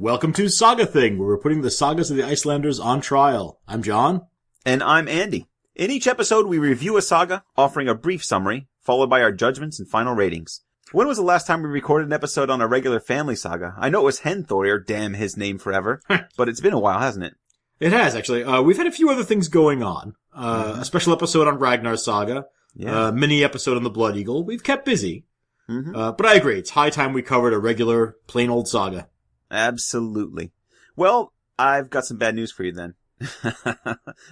Welcome to Saga Thing, where we're putting the sagas of the Icelanders on trial. I'm John. And I'm Andy. In each episode, we review a saga, offering a brief summary, followed by our judgments and final ratings. When was the last time we recorded an episode on a regular family saga? I know it was Hermund, damn his name forever, but it's been a while, hasn't it? It has, actually. We've had a few other things going on. A special episode on Ragnar's saga, a mini episode on the Blood Eagle. We've kept busy. But I agree, it's high time we covered a regular, plain old saga. Absolutely. Well, I've got some bad news for you then.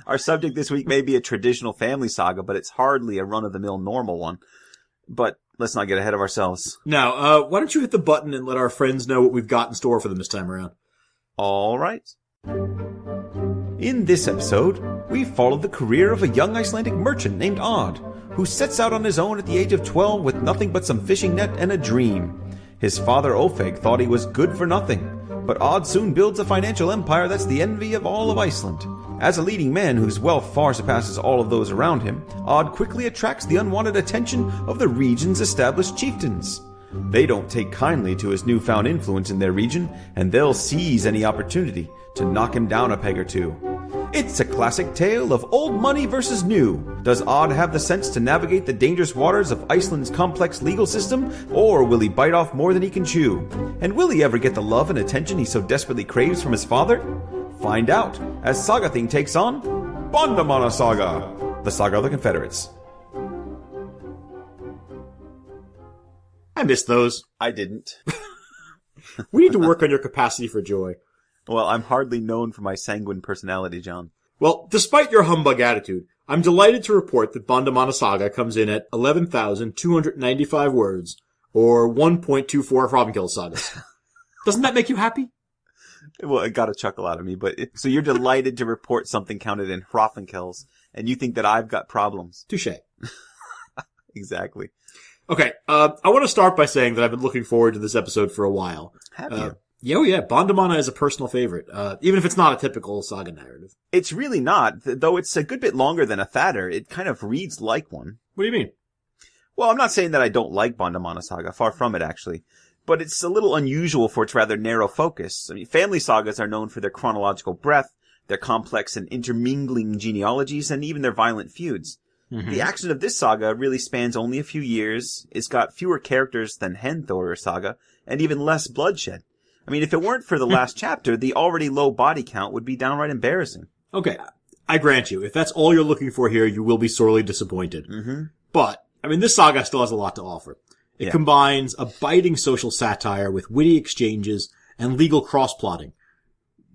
Our subject this week may be a traditional family saga, but it's hardly a run-of-the-mill normal one. But let's not get ahead of ourselves. Now, why don't you hit the button and let our friends know what we've got in store for them this time around? All right. In this episode, we follow the career of a young Icelandic merchant named Odd, who sets out on his own at the age of 12 with nothing but some fishing net and a dream. His father Ofeig thought he was good for nothing, but Odd soon builds a financial empire that's the envy of all of Iceland. As a leading man whose wealth far surpasses all of those around him, Odd quickly attracts the unwanted attention of the region's established chieftains. They don't take kindly to his newfound influence in their region, and they'll seize any opportunity to knock him down a peg or two. It's a classic tale of old money versus new. Does Odd have the sense to navigate the dangerous waters of Iceland's complex legal system, or will he bite off more than he can chew? And will he ever get the love and attention he so desperately craves from his father? Find out as Saga Thing takes on Bandamanna Saga, the saga of the Confederates. I missed those. I didn't. We need to work on your capacity for joy. Well, I'm hardly known for my sanguine personality, John. Well, despite your humbug attitude, I'm delighted to report that Bandamanna Saga comes in at 11,295 words, or 1.24 Hrafnkel's sagas. Doesn't that make you happy? Well, it got a chuckle out of me, so you're delighted to report something counted in Hrafnkels, and you think that I've got problems. Touché. Exactly. Okay, I want to start by saying that I've been looking forward to this episode for a while. Have you? Yeah, Bandamanna is a personal favorite, even if it's not a typical saga narrative. It's really not, though it's a good bit longer than a thatter. It kind of reads like one. What do you mean? Well, I'm not saying that I don't like Bandamanna Saga, far from it actually, but it's a little unusual for its rather narrow focus. I mean, family sagas are known for their chronological breadth, their complex and intermingling genealogies, and even their violent feuds. The action of this saga really spans only a few years, it's got fewer characters than Hermund's saga, and even less bloodshed. I mean, if it weren't for the last chapter, the already low body count would be downright embarrassing. Okay, I grant you, if that's all you're looking for here, you will be sorely disappointed. But, I mean, this saga still has a lot to offer. It combines a biting social satire with witty exchanges and legal cross-plotting.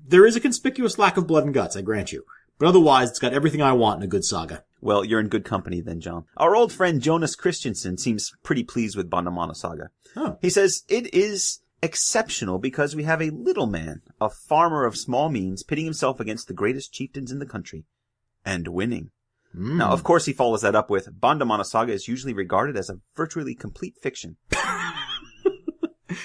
There is a conspicuous lack of blood and guts, I grant you. But otherwise, it's got everything I want in a good saga. Well, you're in good company then, John. Our old friend Jonas Christensen seems pretty pleased with Bandamanna Saga. Oh. He says, it is exceptional because we have a little man, a farmer of small means, pitting himself against the greatest chieftains in the country. And winning. Now, of course, he follows that up with, Bandamanna Saga is usually regarded as a virtually complete fiction.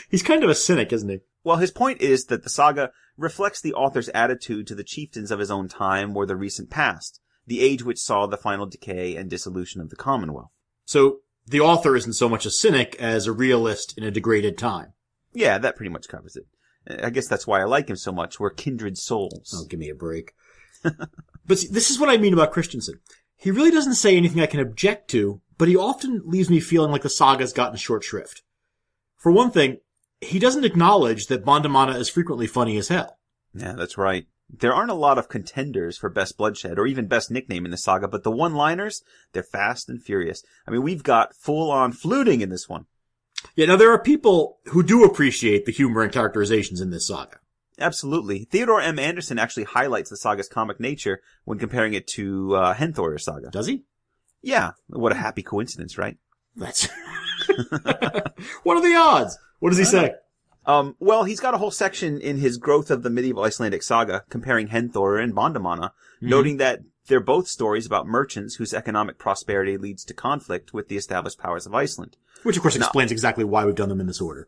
He's kind of a cynic, isn't he? Well, his point is that the saga reflects the author's attitude to the chieftains of his own time or the recent past, the age which saw the final decay and dissolution of the Commonwealth. So, the author isn't so much a cynic as a realist in a degraded time. Yeah, that pretty much covers it. I guess that's why I like him so much. We're kindred souls. Oh, give me a break. But see, this is what I mean about Christensen. He really doesn't say anything I can object to, but he often leaves me feeling like the saga's gotten short shrift. For one thing, he doesn't acknowledge that Bandamanna is frequently funny as hell. Yeah, that's right. There aren't a lot of contenders for best bloodshed or even best nickname in the saga, but the one-liners, they're fast and furious. I mean, we've got full-on fluting in this one. Yeah, now there are people who do appreciate the humor and characterizations in this saga. Absolutely. Theodore M. Anderson actually highlights the saga's comic nature when comparing it to Hermund's saga. Does he? Yeah. What a happy coincidence, right? That's... What are the odds? What does he say? Well, he's got a whole section in his Growth of the Medieval Icelandic Saga comparing Hermund and Bandamanna, noting that they're both stories about merchants whose economic prosperity leads to conflict with the established powers of Iceland. Which, of course, explains exactly why we've done them in this order.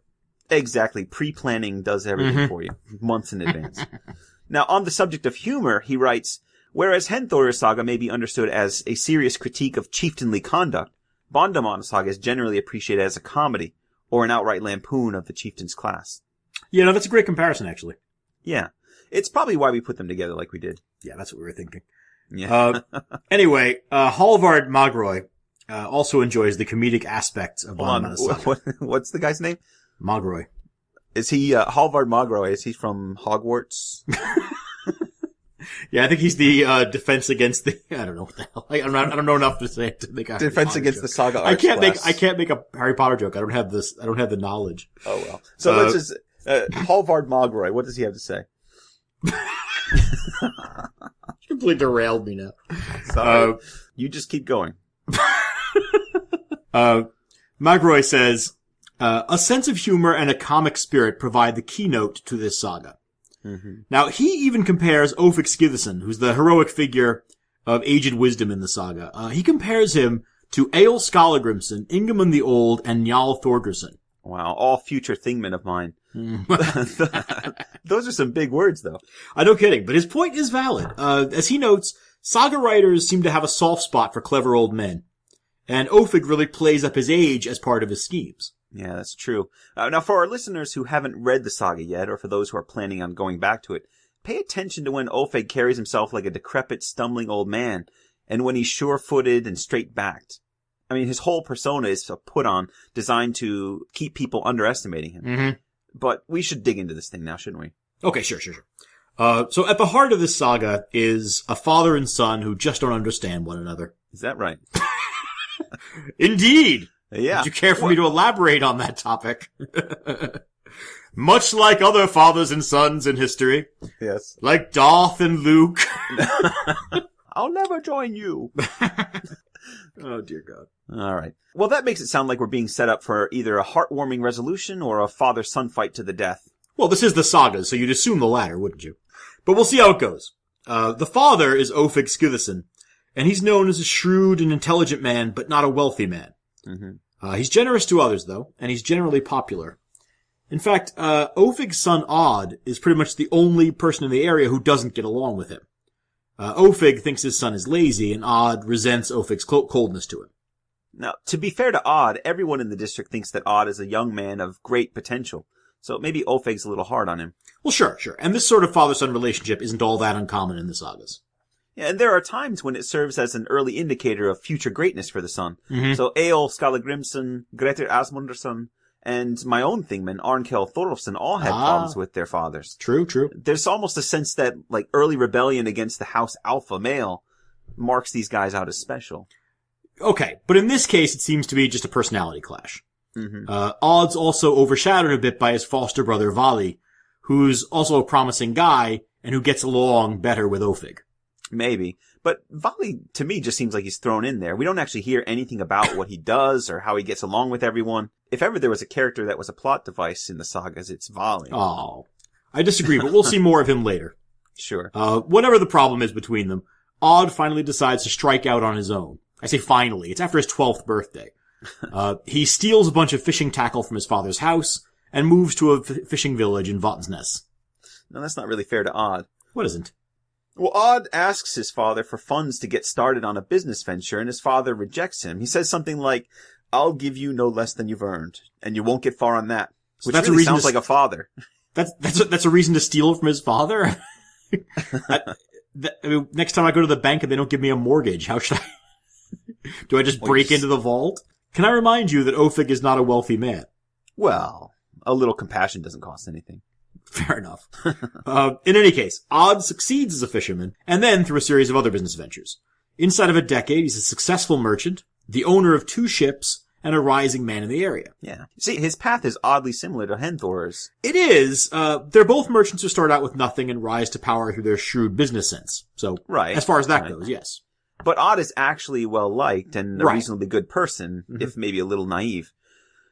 Exactly. Pre-planning does everything for you, months in advance. Now, on the subject of humor, he writes, whereas Hermund's saga may be understood as a serious critique of chieftainly conduct, Bandamanna Saga is generally appreciated as a comedy, or an outright lampoon of the chieftain's class. Yeah, no, that's a great comparison, actually. Yeah. It's probably why we put them together like we did. Yeah, that's what we were thinking. Yeah. Anyway, Hallvard Magroy also enjoys the comedic aspects of Bandamanna Saga. What's the guy's name? Magroy. Is he Hallvard Magroy? Is he from Hogwarts? Yeah, I think he's the defense against the. I don't know what the hell. I don't know enough to say to make a defense against joke. the Saga. I can't make a Harry Potter joke. I don't have the knowledge. Oh well. So let's just Hallvard Magroy. What does he have to say? You completely derailed me now. Sorry. You just keep going. Magroy says, a sense of humor and a comic spirit provide the keynote to this saga. Mm-hmm. Now, he even compares Ofeig Skiðason, who's the heroic figure of aged wisdom in the saga. He compares him to Egil Skallagrimsson, Ingemund the Old, and Njal Thorgrímsson. Wow, all future thingmen of mine. Those are some big words, though. No kidding, but his point is valid. As he notes, saga writers seem to have a soft spot for clever old men, and Ofeig really plays up his age as part of his schemes. Yeah, that's true. Now, for our listeners who haven't read the saga yet, or for those who are planning on going back to it, pay attention to when Ofeig carries himself like a decrepit, stumbling old man, and when he's sure-footed and straight-backed. I mean, his whole persona is a put-on designed to keep people underestimating him. Mm-hmm. But we should dig into this thing now, shouldn't we? Okay, sure. So at the heart of this saga is a father and son who just don't understand one another. Is that right? Indeed! Yeah. Would you care for me to elaborate on that topic? Much like other fathers and sons in history. Yes. Like Darth and Luke. I'll never join you. Oh, dear God. All right. Well, that makes it sound like we're being set up for either a heartwarming resolution or a father-son fight to the death. Well, this is the Sagas, so you'd assume the latter, wouldn't you? But we'll see how it goes. The father is Ofeig Skiðason, and he's known as a shrewd and intelligent man, but not a wealthy man. Mm-hmm. He's generous to others, though, and he's generally popular. In fact, Ofeig's son Odd is pretty much the only person in the area who doesn't get along with him. Ofeig thinks his son is lazy, and Odd resents Ofeig's coldness to him. Now, to be fair to Odd, everyone in the district thinks that Odd is a young man of great potential. So maybe Ofeig's a little hard on him. Well, sure. And this sort of father-son relationship isn't all that uncommon in the sagas. Yeah, and there are times when it serves as an early indicator of future greatness for the son. Mm-hmm. So Egil Skallagrimsson, Grettir Asmundarson, and my own thingman, Arnkel Thorolfsson, all had problems with their fathers. True. There's almost a sense that, like, early rebellion against the house alpha male marks these guys out as special. Okay, but in this case, it seems to be just a personality clash. Mm-hmm. Odd's also overshadowed a bit by his foster brother, Voli, who's also a promising guy and who gets along better with Ofeig. Maybe. But Voli, to me, just seems like he's thrown in there. We don't actually hear anything about what he does or how he gets along with everyone. If ever there was a character that was a plot device in the sagas, it's Voli. Oh, I disagree, but we'll see more of him later. Sure. Whatever the problem is between them, Odd finally decides to strike out on his own. I say finally. It's after his 12th birthday. He steals a bunch of fishing tackle from his father's house and moves to a fishing village in Vatnsnes. No, that's not really fair to Odd. What isn't? Well, Odd asks his father for funds to get started on a business venture, and his father rejects him. He says something like, "I'll give you no less than you've earned, and you won't get far on that." Which that's really sounds like a father. That's a reason to steal from his father? Next time I go to the bank and they don't give me a mortgage, how should I... Do I just break into the vault? Can I remind you that Ofeig is not a wealthy man? Well, a little compassion doesn't cost anything. Fair enough. In any case, Odd succeeds as a fisherman, and then through a series of other business ventures. Inside of a decade, he's a successful merchant, the owner of 2 ships, and a rising man in the area. Yeah. See, his path is oddly similar to Henthor's. It is. They're both merchants who start out with nothing and rise to power through their shrewd business sense. So, right. As far as that goes, yes. But Odd is actually well-liked and a reasonably good person, if maybe a little naive.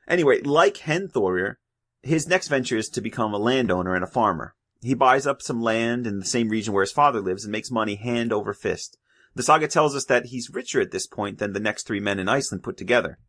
Anyway, like Henthor, his next venture is to become a landowner and a farmer. He buys up some land in the same region where his father lives and makes money hand over fist. The saga tells us that he's richer at this point than the next 3 men in Iceland put together.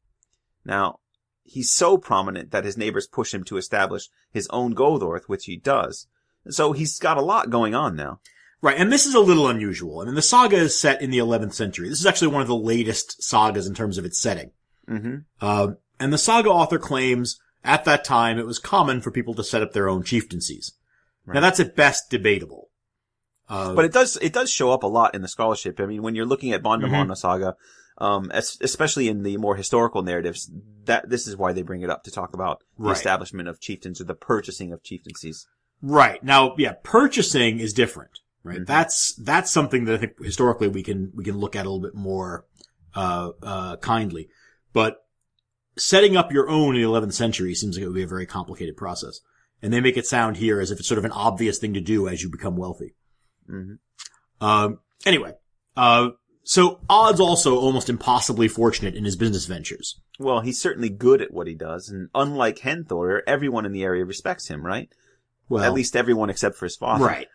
Now, he's so prominent that his neighbors push him to establish his own Goðorth, which he does. So he's got a lot going on now. Right, and this is a little unusual. I mean, the saga is set in the 11th century. This is actually one of the latest sagas in terms of its setting. Mm-hmm. And the saga author claims, at that time, it was common for people to set up their own chieftaincies. Right. Now that's at best debatable. But it does show up a lot in the scholarship. I mean, when you're looking at Bandamanna saga, especially in the more historical narratives, this is why they bring it up to talk about the establishment of chieftains or the purchasing of chieftaincies. Right. Now, yeah, purchasing is different, right? Mm-hmm. That's something that I think historically we can look at a little bit more, kindly. But setting up your own in the 11th century seems like it would be a very complicated process. And they make it sound here as if it's sort of an obvious thing to do as you become wealthy. Mm-hmm. Anyway, so Odd's also almost impossibly fortunate in his business ventures. Well, he's certainly good at what he does, and unlike Henthor, everyone in the area respects him, right? Well, at least everyone except for his father. Right.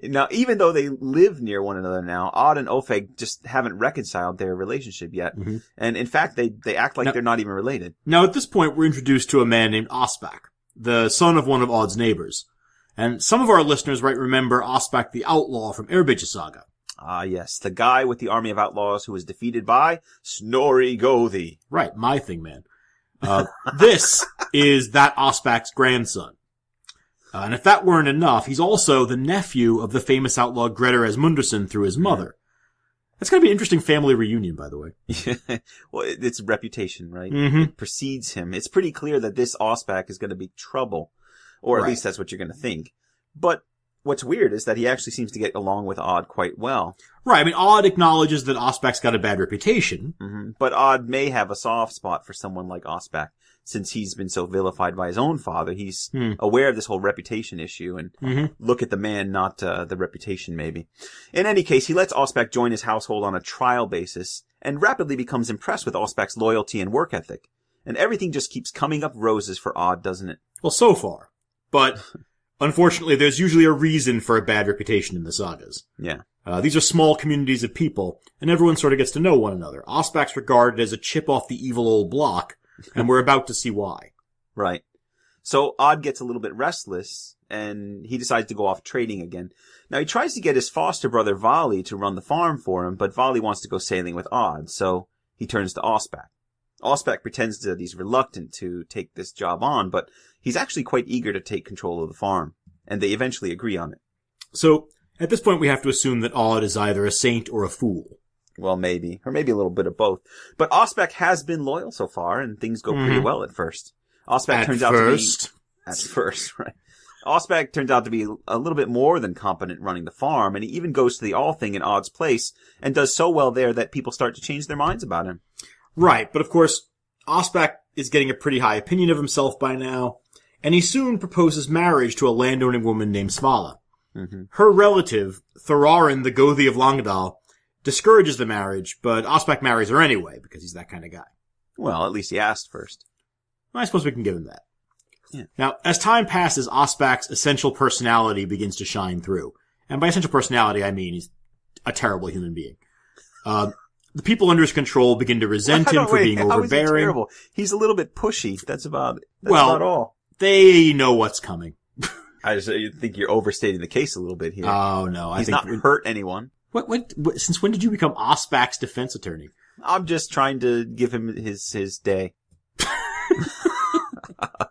Now, even though they live near one another now, Odd and Ofeig just haven't reconciled their relationship yet. Mm-hmm. And in fact, they act like they're not even related. Now, at this point, we're introduced to a man named Asbach, the son of one of Odd's neighbors. And some of our listeners might remember Ospak the Outlaw from Eyrbyggja Saga. Ah, yes, the guy with the army of outlaws who was defeated by Snorri Gothi. Right, my thing, man. This is that Osbak's grandson. And if that weren't enough, he's also the nephew of the famous outlaw Grettir Asmundarson through his mother. That's going to be an interesting family reunion, by the way. Well, it's reputation, right? Mm-hmm. It precedes him. It's pretty clear that this Ospak is going to be trouble. Or at least that's what you're going to think. But what's weird is that he actually seems to get along with Odd quite well. Right. I mean, Odd acknowledges that Osbak's got a bad reputation. Mm-hmm. But Odd may have a soft spot for someone like Ospak. Since he's been so vilified by his own father, he's aware of this whole reputation issue and look at the man, not the reputation maybe. In any case, he lets Ospak join his household on a trial basis and rapidly becomes impressed with Osbak's loyalty and work ethic. And everything just keeps coming up roses for Odd, doesn't it? Well, so far. But unfortunately, there's usually a reason for a bad reputation in the sagas. Yeah. These are small communities of people, and everyone sort of gets to know one another. Osbak's regarded as a chip off the evil old block, and we're about to see why. Right. So Odd gets a little bit restless, and he decides to go off trading again. Now, he tries to get his foster brother Voli to run the farm for him, but Voli wants to go sailing with Odd, so he turns to Ospak. Ospak pretends that he's reluctant to take this job on, but he's actually quite eager to take control of the farm, and they eventually agree on it. So, at this point we have to assume that Odd is either a saint or a fool. Well, maybe. Or maybe a little bit of both. But Ospak has been loyal so far, and things go pretty well at first. Ospak turns out to be... At first, right. Ospak turns out to be a little bit more than competent running the farm, and he even goes to the Althing in Odd's place, and does so well there that people start to change their minds about him. Right, but of course, Ospak is getting a pretty high opinion of himself by now, and he soon proposes marriage to a landowning woman named Svala. Mm-hmm. Her relative, Thorarin the Gothi of Laugardal, discourages the marriage, but Ospak marries her anyway, because he's that kind of guy. Well, at least he asked first. I suppose we can give him that. Yeah. Now, as time passes, Osbak's essential personality begins to shine through. And by essential personality, I mean he's a terrible human being. The people under his control begin to resent him for being overbearing. How is he terrible? He's a little bit pushy. That's about all. They know what's coming. I just think you're overstating the case a little bit here. Oh, no. He's not hurt anyone. What, since when did you become Osbak's defense attorney? I'm just trying to give him his day.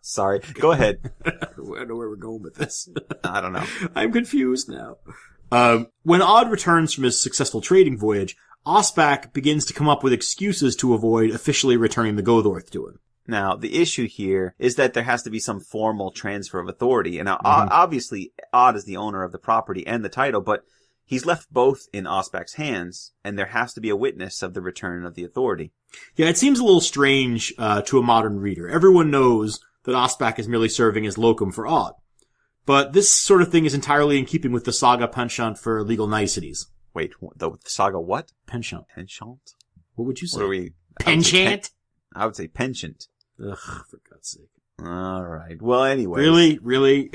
Sorry. Go ahead. I don't know where we're going with this. I don't know. I'm confused now. When Odd returns from his successful trading voyage, Ospak begins to come up with excuses to avoid officially returning the Gothorth to him. Now, the issue here is that there has to be some formal transfer of authority. And now, obviously, Odd is the owner of the property and the title, but he's left both in Osbak's hands, and there has to be a witness of the return of the authority. Yeah, it seems a little strange to a modern reader. Everyone knows that Asbach is merely serving as locum for Odd. But this sort of thing is entirely in keeping with the Saga penchant for legal niceties. Wait, the Saga what? Penchant. Penchant? What would you say? What are we? Penchant? I would say penchant. Ugh, for God's sake. All right. Well, anyway. Really?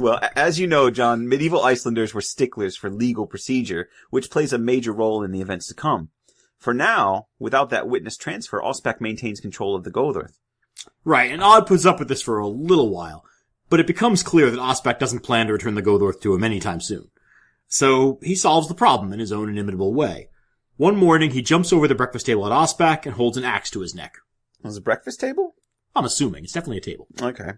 Well, as you know, John, medieval Icelanders were sticklers for legal procedure, which plays a major role in the events to come. For now, without that witness transfer, Ospak maintains control of the Gothorth. Right, and Odd puts up with this for a little while, but it becomes clear that Ospak doesn't plan to return the Gothorth to him anytime soon. So he solves the problem in his own inimitable way. One morning, he jumps over the breakfast table at Ospak and holds an axe to his neck. Was it a breakfast table? I'm assuming. It's definitely a table. Okay.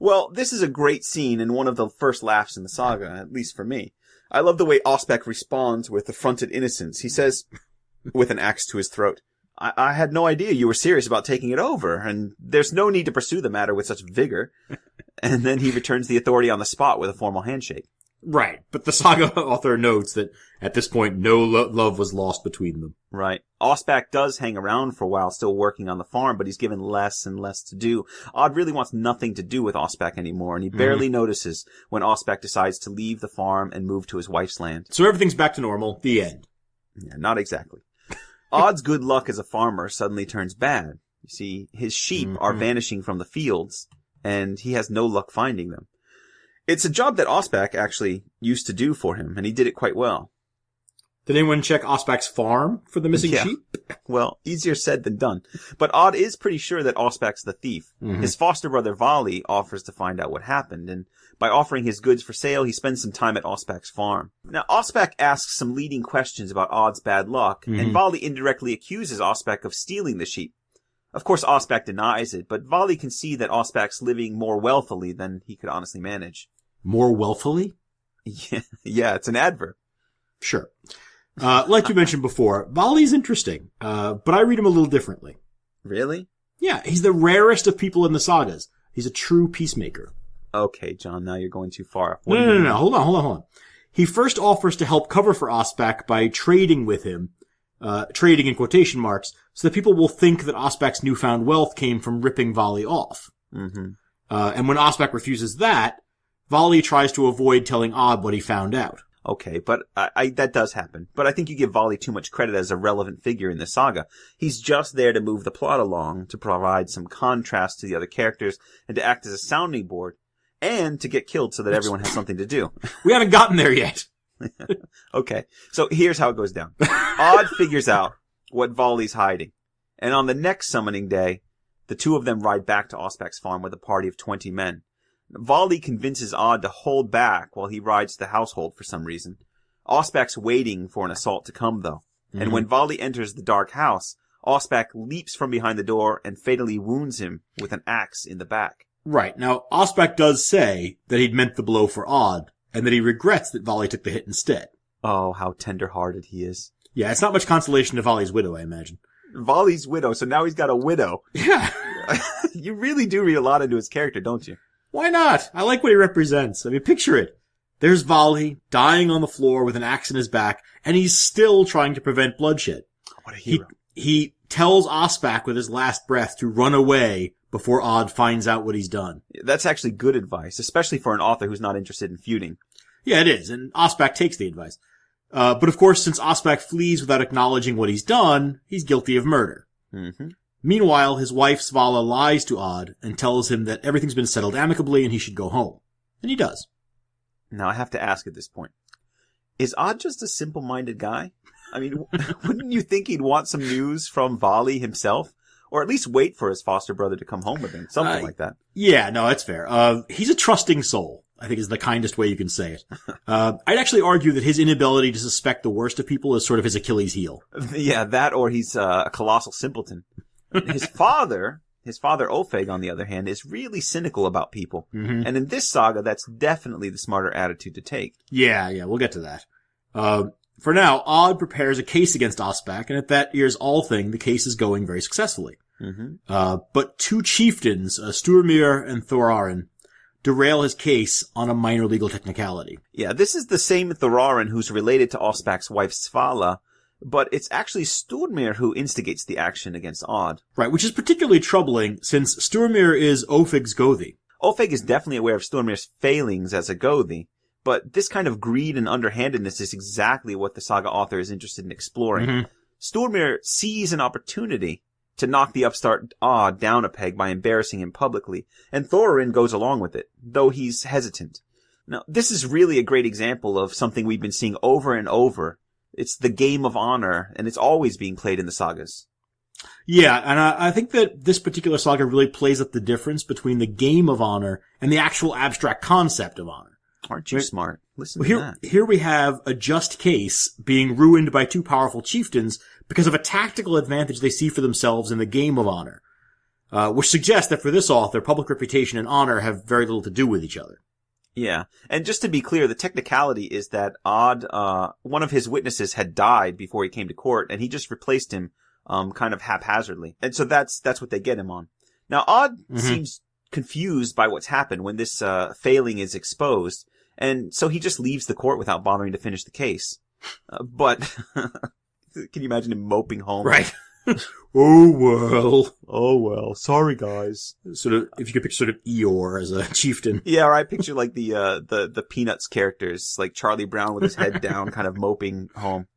Well, this is a great scene and one of the first laughs in the saga, at least for me. I love the way Ospak responds with affronted innocence. He says, with an axe to his throat, I had no idea you were serious about taking it over, and there's no need to pursue the matter with such vigor. And then he returns the authority on the spot with a formal handshake. Right, but the saga author notes that at this point no love was lost between them. Right. Ospak does hang around for a while, still working on the farm, but he's given less and less to do. Odd really wants nothing to do with Ospak anymore, and he barely notices when Ospak decides to leave the farm and move to his wife's land. So everything's back to normal. The end. Yeah, not exactly. Odd's good luck as a farmer suddenly turns bad. You see, his sheep are vanishing from the fields, and he has no luck finding them. It's a job that Ospak actually used to do for him, and he did it quite well. Did anyone check Ospak's farm for the missing sheep? Well, easier said than done. But Odd is pretty sure that Ospak's the thief. His foster brother Voli offers to find out what happened, and by offering his goods for sale, he spends some time at Ospak's farm. Now, Ospak asks some leading questions about Odd's bad luck, and Voli indirectly accuses Ospak of stealing the sheep. Of course, Ospak denies it, but Voli can see that Ospak's living more wealthily than he could honestly manage. More wealthily? Yeah, it's an adverb. Sure. Like you mentioned before, Voli's interesting, but I read him a little differently. Really? Yeah, he's the rarest of people in the sagas. He's a true peacemaker. Okay, John, now you're going too far. No. Hold on. He first offers to help cover for Ospak by trading with him, trading in quotation marks, so that people will think that Ospak's newfound wealth came from ripping Voli off. And when Ospak refuses that, Voli tries to avoid telling Odd what he found out. Okay, but that does happen. But I think you give Voli too much credit as a relevant figure in the saga. He's just there to move the plot along, to provide some contrast to the other characters, and to act as a sounding board, and to get killed so that everyone has something to do. We haven't gotten there yet. Okay, so here's how it goes down. Odd figures out what Voli's hiding, and on the next summoning day, the two of them ride back to Ospak's farm with a party of 20 men. Voli convinces Odd to hold back while he rides the household for some reason. Ospak's waiting for an assault to come, though. And when Voli enters the dark house, Ospak leaps from behind the door and fatally wounds him with an axe in the back. Right. Now, Ospak does say that he'd meant the blow for Odd, and that he regrets that Voli took the hit instead. Oh, how tender-hearted he is. Yeah, it's not much consolation to Voli's widow, I imagine. Voli's widow, so now he's got a widow. Yeah. You really do read a lot into his character, don't you? Why not? I like what he represents. I mean, picture it. There's Voli, dying on the floor with an axe in his back, and he's still trying to prevent bloodshed. What a hero. He tells Asbach with his last breath to run away before Odd finds out what he's done. That's actually good advice, especially for an author who's not interested in feuding. Yeah, it is, and Asbach takes the advice. But of course, since Asbach flees without acknowledging what he's done, he's guilty of murder. Meanwhile, his wife Svala lies to Odd and tells him that everything's been settled amicably and he should go home. And he does. Now I have to ask at this point, is Odd just a simple-minded guy? I mean, wouldn't you think he'd want some news from Voli himself? Or at least wait for his foster brother to come home with him. Something like that. Yeah, no, that's fair. He's a trusting soul, I think is the kindest way you can say it. I'd actually argue that his inability to suspect the worst of people is sort of his Achilles heel. Yeah, that or he's a colossal simpleton. His father Ofeig, on the other hand, is really cynical about people. And in this saga, that's definitely the smarter attitude to take. Yeah, we'll get to that. For now, Odd prepares a case against Asbach, and at that year's All Thing, the case is going very successfully. But two chieftains, Sturmir and Thorarin, derail his case on a minor legal technicality. Yeah, this is the same Thorarin who's related to Osbach's wife Svala, but it's actually Sturmir who instigates the action against Odd. Right, which is particularly troubling since Sturmir is Ofeig's Gothi. Ofeig is definitely aware of Sturmir's failings as a Gothi, but this kind of greed and underhandedness is exactly what the saga author is interested in exploring. Sturmir sees an opportunity to knock the upstart Odd down a peg by embarrassing him publicly, and Thorarin goes along with it, though he's hesitant. Now, this is really a great example of something we've been seeing over and over. It's the game of honor, and it's always being played in the sagas. Yeah, and I think that this particular saga really plays up the difference between the game of honor and the actual abstract concept of honor. Aren't you smart? Listen to that. Here we have a just case being ruined by two powerful chieftains because of a tactical advantage they see for themselves in the game of honor. which suggests that for this author, public reputation and honor have very little to do with each other. Yeah. And just to be clear, the technicality is that Odd, one of his witnesses had died before he came to court, and he just replaced him, kind of haphazardly. And so that's what they get him on. Now, Odd seems confused by what's happened when this, failing is exposed, and so he just leaves the court without bothering to finish the case. But, can you imagine him moping home? Right. Oh well. Sorry, guys. Sort of, if you could picture sort of Eeyore as a chieftain. Yeah, or I picture like the Peanuts characters, like Charlie Brown with his head down, kind of moping home.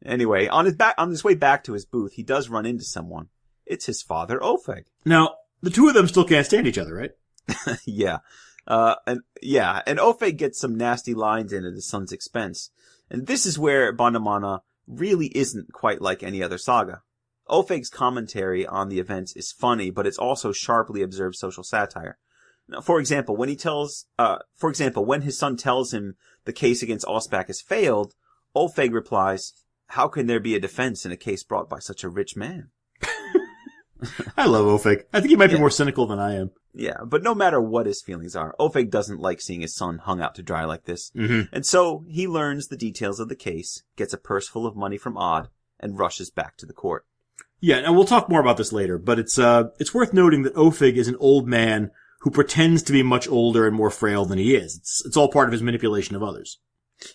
Anyway, on his way back to his booth, he does run into someone. It's his father, Ofeig. Now, the two of them still can't stand each other, right? Yeah. And Ofeig gets some nasty lines in at his son's expense. And this is where Bandamanna really isn't quite like any other saga. Ofeig's commentary on the events is funny, but it's also sharply observed social satire. Now, for example, when his son tells him the case against Asbach has failed, Ofeig replies, "How can there be a defense in a case brought by such a rich man?" I love Ofeig. I think he might be more cynical than I am. Yeah, but no matter what his feelings are, Ofeig doesn't like seeing his son hung out to dry like this. And so he learns the details of the case, gets a purse full of money from Odd, and rushes back to the court. Yeah, and we'll talk more about this later, but it's worth noting that Ofeig is an old man who pretends to be much older and more frail than he is. It's all part of his manipulation of others.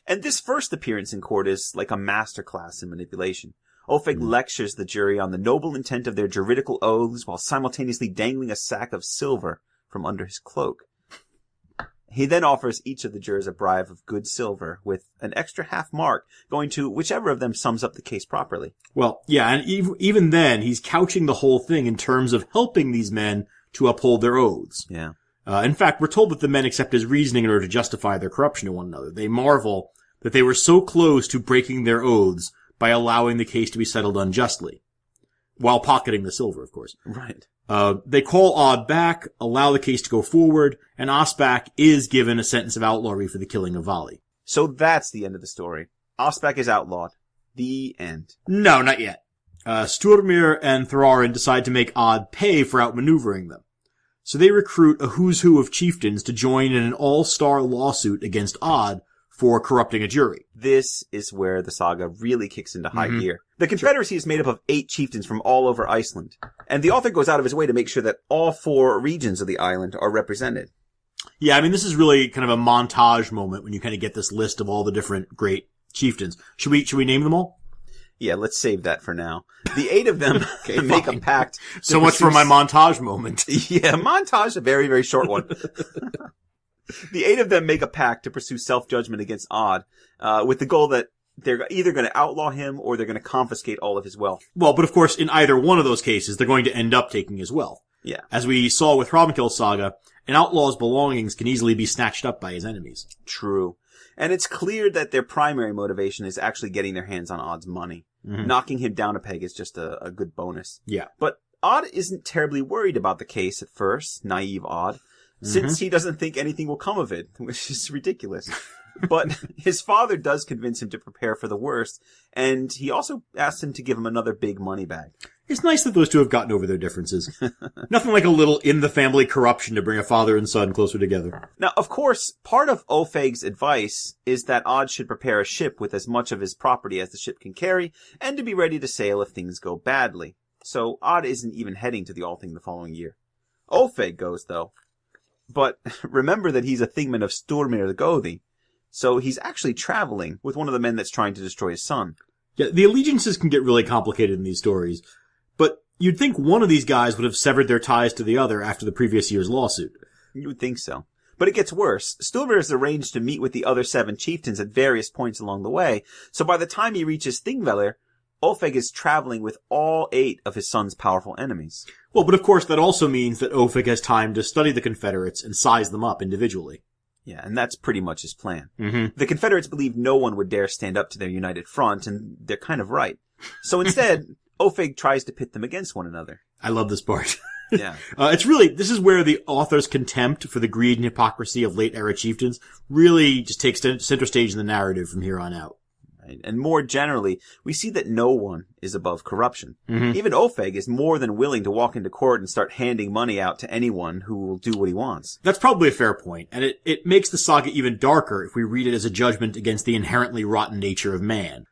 And this first appearance in court is like a masterclass in manipulation. Ofeig lectures the jury on the noble intent of their juridical oaths while simultaneously dangling a sack of silver from under his cloak. He then offers each of the jurors a bribe of good silver with an extra half mark going to whichever of them sums up the case properly. Well, yeah, and even then, he's couching the whole thing in terms of helping these men to uphold their oaths. Yeah. In fact, we're told that the men accept his reasoning in order to justify their corruption to one another. They marvel that they were so close to breaking their oaths by allowing the case to be settled unjustly. While pocketing the silver, of course. Right. They call Odd back, allow the case to go forward, and Asbach is given a sentence of outlawry for the killing of Voli. So that's the end of the story. Asbach is outlawed. The end. No, not yet. Sturmir and Thorarin decide to make Odd pay for outmaneuvering them. So they recruit a who's who of chieftains to join in an all-star lawsuit against Odd for corrupting a jury. This is where the saga really kicks into high gear. The Confederacy is made up of 8 chieftains from all over Iceland, and the author goes out of his way to make sure that all 4 regions of the island are represented. Yeah, I mean, this is really kind of a montage moment when you kind of get this list of all the different great chieftains. Should we name them all? Yeah, let's save that for now. The 8 of them make a pact. So much for my montage moment. Yeah, montage, a very, very short one. The 8 of them make a pact to pursue self-judgment against Odd, with the goal that they're either going to outlaw him or they're going to confiscate all of his wealth. Well, but of course, in either one of those cases, they're going to end up taking his wealth. Yeah. As we saw with Hrafnkell's saga, an outlaw's belongings can easily be snatched up by his enemies. True. And it's clear that their primary motivation is actually getting their hands on Odd's money. Knocking him down a peg is just a good bonus. Yeah. But Odd isn't terribly worried about the case at first, naive Odd, since he doesn't think anything will come of it, which is ridiculous. But his father does convince him to prepare for the worst, and he also asks him to give him another big money bag. It's nice that those two have gotten over their differences. Nothing like a little in-the-family corruption to bring a father and son closer together. Now, of course, part of Ofeig's advice is that Odd should prepare a ship with as much of his property as the ship can carry, and to be ready to sail if things go badly. So Odd isn't even heading to the Althing the following year. Ofeig goes, though. But remember that he's a thingman of Sturmir the Gothi, so he's actually traveling with one of the men that's trying to destroy his son. Yeah, the allegiances can get really complicated in these stories, but you'd think one of these guys would have severed their ties to the other after the previous year's lawsuit. You would think so. But it gets worse. Sturmir has arranged to meet with the other 7 chieftains at various points along the way, so by the time he reaches Thingvellir, Ofeig is traveling with all 8 of his son's powerful enemies. Well, but of course that also means that Ofeig has time to study the Confederates and size them up individually. Yeah, and that's pretty much his plan. The Confederates believe no one would dare stand up to their united front, and they're kind of right. So instead, Ofeig tries to pit them against one another. I love this part. Yeah. This is where the author's contempt for the greed and hypocrisy of late-era chieftains really just takes center stage in the narrative from here on out. Right? And more generally, we see that no one is above corruption. Even Ofeig is more than willing to walk into court and start handing money out to anyone who will do what he wants. That's probably a fair point, and it makes the saga even darker if we read it as a judgment against the inherently rotten nature of man.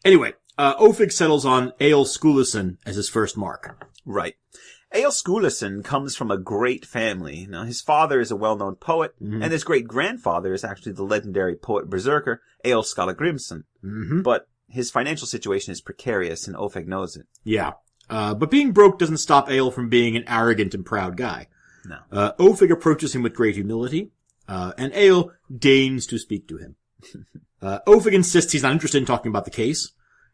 Anyway, Ofeig settles on Eyrbyggja Skiðason as his first mark. Right. Eyrbyggja Skiðason comes from a great family. Now, his father is a well-known poet, and his great-grandfather is actually the legendary poet-berserker Ospak Glumsson. But his financial situation is precarious, and Ofeig knows it. Yeah. But being broke doesn't stop Eyrbyggja from being an arrogant and proud guy. No. Ofeig approaches him with great humility, and Eyrbyggja deigns to speak to him. Ofeig insists he's not interested in talking about the case,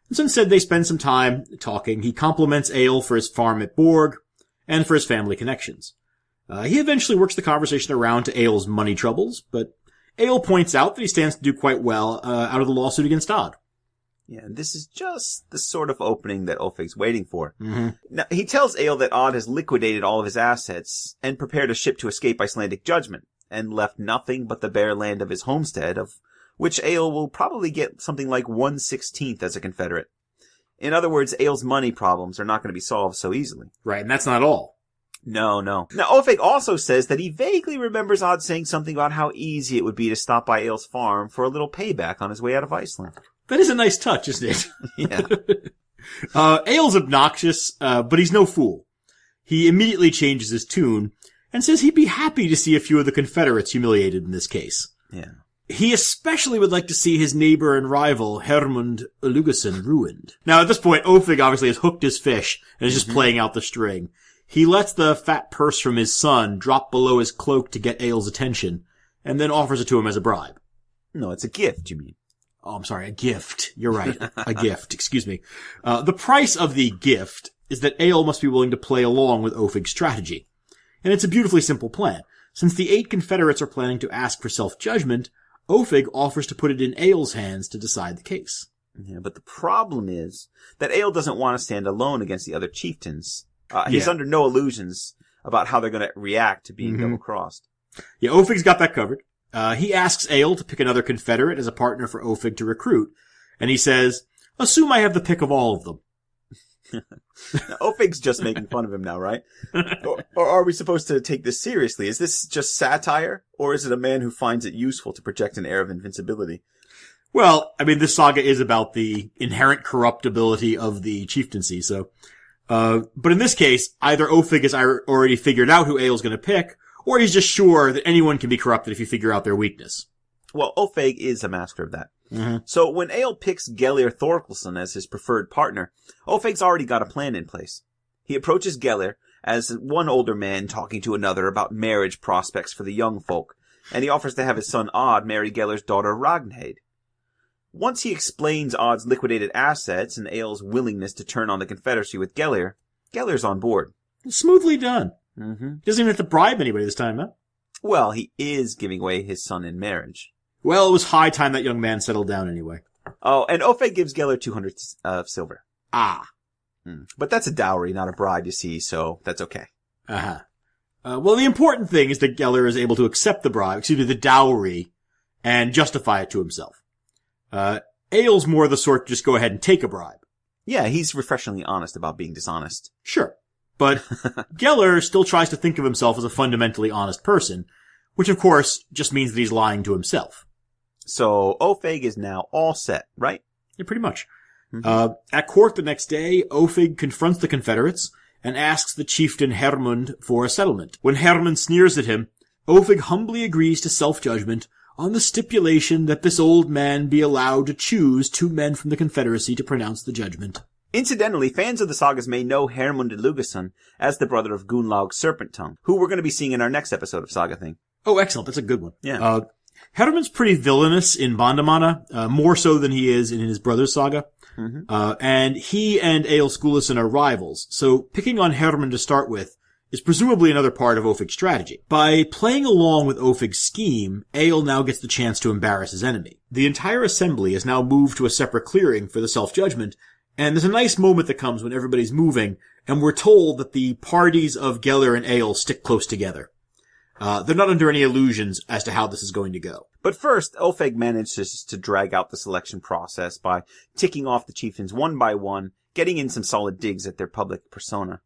and so instead they spend some time talking. He compliments Eyrbyggja for his farm at Borg, and for his family connections. He eventually works the conversation around to Eyrbyggja's money troubles, but Eyrbyggja points out that he stands to do quite well out of the lawsuit against Odd. Yeah, and this is just the sort of opening that Ofeig's waiting for. Now, he tells Eyrbyggja that Odd has liquidated all of his assets and prepared a ship to escape Icelandic judgment, and left nothing but the bare land of his homestead, of which Eyrbyggja will probably get something like 1/16 as a confederate. In other words, Eyrbyggja's money problems are not going to be solved so easily. Right, and that's not all. No. Now, Ofeig also says that he vaguely remembers Odd saying something about how easy it would be to stop by Eyrbyggja's farm for a little payback on his way out of Iceland. That is a nice touch, isn't it? Yeah. Eyrbyggja's obnoxious, but he's no fool. He immediately changes his tune and says he'd be happy to see a few of the Confederates humiliated in this case. Yeah. He especially would like to see his neighbor and rival, Hermund Illugason, ruined. Now, at this point, Ofeig obviously has hooked his fish and is just playing out the string. He lets the fat purse from his son drop below his cloak to get Eyrbyggja's attention, and then offers it to him as a bribe. No, it's a gift, you mean? Oh, I'm sorry, a gift. You're right. A gift, excuse me. The price of the gift is that Eyrbyggja must be willing to play along with Ofeig's strategy. And it's a beautifully simple plan. Since the 8 Confederates are planning to ask for self-judgment, Ofeig offers to put it in Eyrbyggja's hands to decide the case. Yeah, but the problem is that Eyrbyggja doesn't want to stand alone against the other chieftains. He's under no illusions about how they're going to react to being double-crossed. Yeah, Ofeig's got that covered. He asks Eyrbyggja to pick another Confederate as a partner for Ofeig to recruit. And he says, assume I have the pick of all of them. Ofeig's just making fun of him now, right? Or are we supposed to take this seriously? Is this just satire? Or is it a man who finds it useful to project an air of invincibility? Well, I mean, this saga is about the inherent corruptibility of the chieftaincy, so... but in this case, either Ofeig has already figured out who Eyrbyggja's going to pick, or he's just sure that anyone can be corrupted if you figure out their weakness. Well, Ofeig is a master of that. So when Eyrbyggja picks Gellir Thorkelson as his preferred partner, Ofeig's already got a plan in place. He approaches Gellir as one older man talking to another about marriage prospects for the young folk, and he offers to have his son Odd marry Gellir's daughter Ragnhild. Once he explains Odd's liquidated assets and Eyrbyggja's willingness to turn on the Confederacy with Gellir, Gellir's on board. Smoothly done. Doesn't even have to bribe anybody this time, huh? Well, he is giving away his son in marriage. Well, it was high time that young man settled down anyway. Oh, and Ofeig gives Gellir 200 of silver. Ah. But that's a dowry, not a bribe, you see, so that's okay. Well, the important thing is that Gellir is able to accept the dowry, and justify it to himself. Eyrbyggja's more the sort to just go ahead and take a bribe. Yeah, he's refreshingly honest about being dishonest. Sure. But Gellir still tries to think of himself as a fundamentally honest person, which of course just means that he's lying to himself. So Ofeig is now all set, right? Yeah, pretty much. At court the next day, Ofeig confronts the Confederates and asks the chieftain Hermund for a settlement. When Hermund sneers at him, Ofeig humbly agrees to self-judgment on the stipulation that this old man be allowed to choose 2 men from the Confederacy to pronounce the judgment. Incidentally, fans of the sagas may know Hermund Illugason as the brother of Gunnlaug Serpent-Tongue, who we're going to be seeing in our next episode of Saga Thing. Oh, excellent. That's a good one. Yeah. Hermund's pretty villainous in Bandamanna, more so than he is in his brother's saga. And he and Eyrbyggja Skiðason are rivals, so picking on Hermund to start with is presumably another part of Ofeig's strategy. By playing along with Ofeig's scheme, Eyrbyggja now gets the chance to embarrass his enemy. The entire assembly is now moved to a separate clearing for the self-judgment, and there's a nice moment that comes when everybody's moving, and we're told that the parties of Gellir and Eyrbyggja stick close together. They're not under any illusions as to how this is going to go. But first, Ofeig manages to drag out the selection process by ticking off the chieftains one by one, getting in some solid digs at their public persona.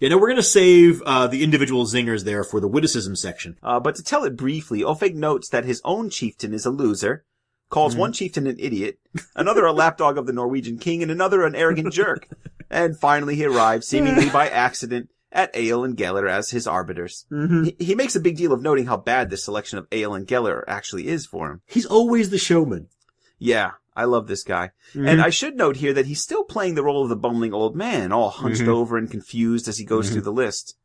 Yeah, now we're going to save the individual zingers there for the witticism section. But to tell it briefly, Ofeig notes that his own chieftain is a loser, calls one chieftain an idiot, another a lapdog of the Norwegian king, and another an arrogant jerk. And finally he arrives, seemingly by accident, at Egil and Geller as his arbiters. He makes a big deal of noting how bad this selection of Egil and Geller actually is for him. He's always the showman. Yeah, I love this guy. And I should note here that he's still playing the role of the bumbling old man, all hunched over and confused as he goes through the list.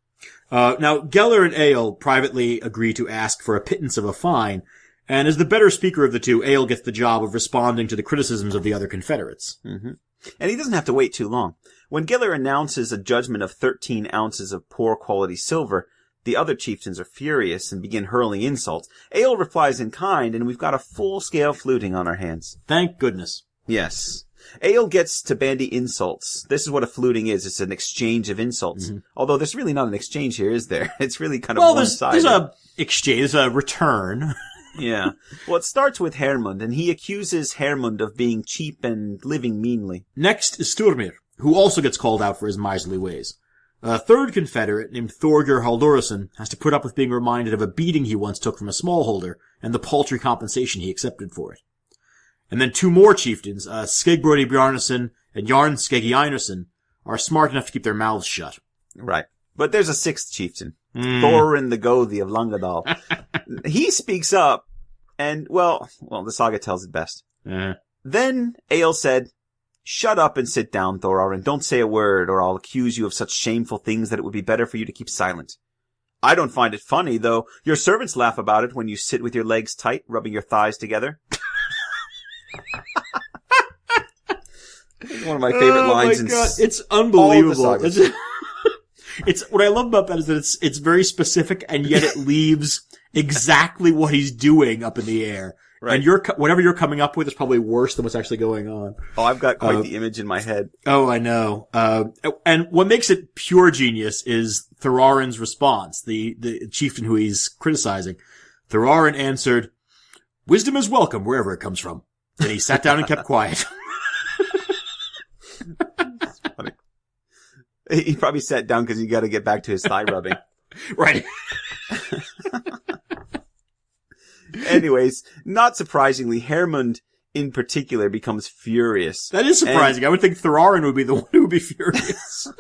Now, Geller and Egil privately agree to ask for a pittance of a fine, and as the better speaker of the two, Egil gets the job of responding to the criticisms of the other Confederates. And he doesn't have to wait too long. When Geller announces a judgment of 13 ounces of poor quality silver, the other chieftains are furious and begin hurling insults. Egil replies in kind, and we've got a full-scale fluting on our hands. Thank goodness. Yes. Egil gets to bandy insults. This is what a fluting is. It's an exchange of insults. Although there's really not an exchange here, is there? It's really kind of one-sided. There's a exchange, there's a return. Yeah. Well, it starts with Hermund, and he accuses Hermund of being cheap and living meanly. Next is Sturmir, who also gets called out for his miserly ways. A third Confederate named Thorgir Halldórsson has to put up with being reminded of a beating he once took from a smallholder and the paltry compensation he accepted for it. And then two more chieftains, Skegbrody Bjarnason and Jarn Skeggi Einarsson, are smart enough to keep their mouths shut. Right. But there's a sixth chieftain, Thorarin the Gothi of Laugardal. He speaks up, and, well, the saga tells it best. Then Egil said, "Shut up and sit down, Thorarin. Don't say a word, or I'll accuse you of such shameful things that it would be better for you to keep silent. I don't find it funny, though. Your servants laugh about it when you sit with your legs tight, rubbing your thighs together." It's one of my favorite lines. Oh my God. It's unbelievable. It's what I love about that is that it's very specific, and yet it leaves exactly what he's doing up in the air. Right. And whatever you're coming up with is probably worse than what's actually going on. Oh, I've got quite the image in my head. Oh, I know. And what makes it pure genius is Thorarin's response, the chieftain who he's criticizing. Thorarin answered, "Wisdom is welcome wherever it comes from." Then he sat down and kept quiet. That's funny. He probably sat down because he got to get back to his thigh rubbing. Right. Anyways, not surprisingly, Hermund in particular becomes furious. That is surprising. I would think Thorarin would be the one who would be furious.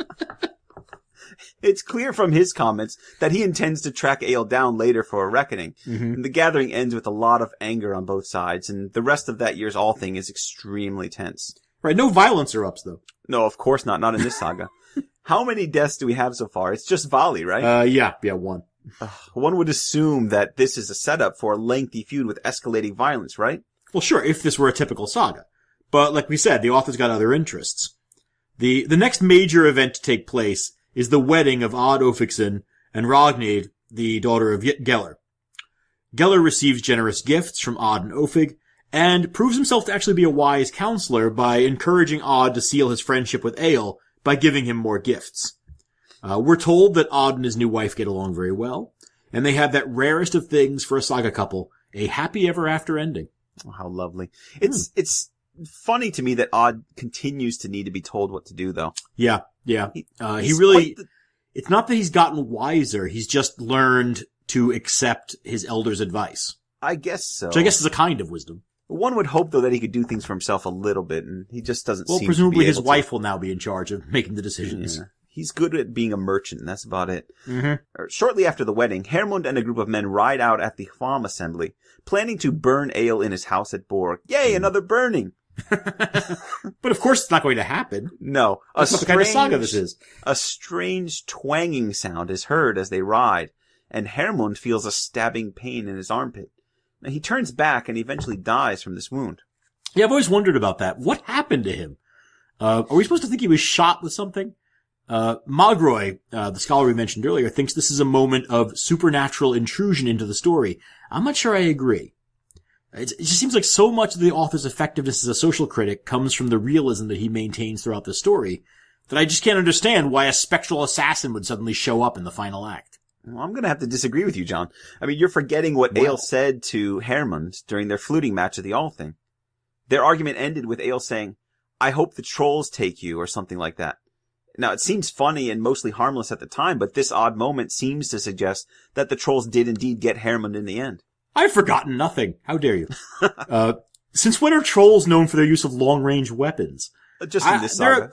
It's clear from his comments that he intends to track Egil down later for a reckoning. And the gathering ends with a lot of anger on both sides, and the rest of that year's All Thing is extremely tense. Right, no violence erupts, though. No, of course not. Not in this saga. How many deaths do we have so far? It's just Voli, right? Yeah, one. One would assume that this is a setup for a lengthy feud with escalating violence, right? Well, sure, if this were a typical saga. But like we said, the author's got other interests. The next major event to take place is the wedding of Odd Ofeigsson and Ragnhild, the daughter of Geller. Geller receives generous gifts from Odd and Ofeig, and proves himself to actually be a wise counselor by encouraging Odd to seal his friendship with Egil by giving him more gifts. We're told that Odd and his new wife get along very well, and they have that rarest of things for a saga couple, a happy ever after ending. Oh, how lovely. It's funny to me that Odd continues to need to be told what to do, though. Yeah. It's not that he's gotten wiser, he's just learned to accept his elders' advice. I guess so. Which I guess is a kind of wisdom. One would hope, though, that he could do things for himself a little bit, and he just doesn't seem to be able to. Well, presumably his wife will now be in charge of making the decisions. Yeah. He's good at being a merchant, and that's about it. Shortly after the wedding, Hermund and a group of men ride out at the farm assembly, planning to burn Egil in his house at Borg. Yay, another burning! But of course it's not going to happen. No. That's not the kind of saga this is. A strange twanging sound is heard as they ride, and Hermund feels a stabbing pain in his armpit. Now, he turns back and eventually dies from this wound. Yeah, I've always wondered about that. What happened to him? Are we supposed to think he was shot with something? Magroy, the scholar we mentioned earlier, thinks this is a moment of supernatural intrusion into the story. I'm not sure I agree. It just seems like so much of the author's effectiveness as a social critic comes from the realism that he maintains throughout the story that I just can't understand why a spectral assassin would suddenly show up in the final act. Well, I'm going to have to disagree with you, John. I mean, you're forgetting what Egil said to Hermund during their fluting match at the Althing. Their argument ended with Egil saying, "I hope the trolls take you," or something like that. Now, it seems funny and mostly harmless at the time, but this odd moment seems to suggest that the trolls did indeed get Hermund in the end. I've forgotten nothing. How dare you? Since when are trolls known for their use of long-range weapons? Just in this saga.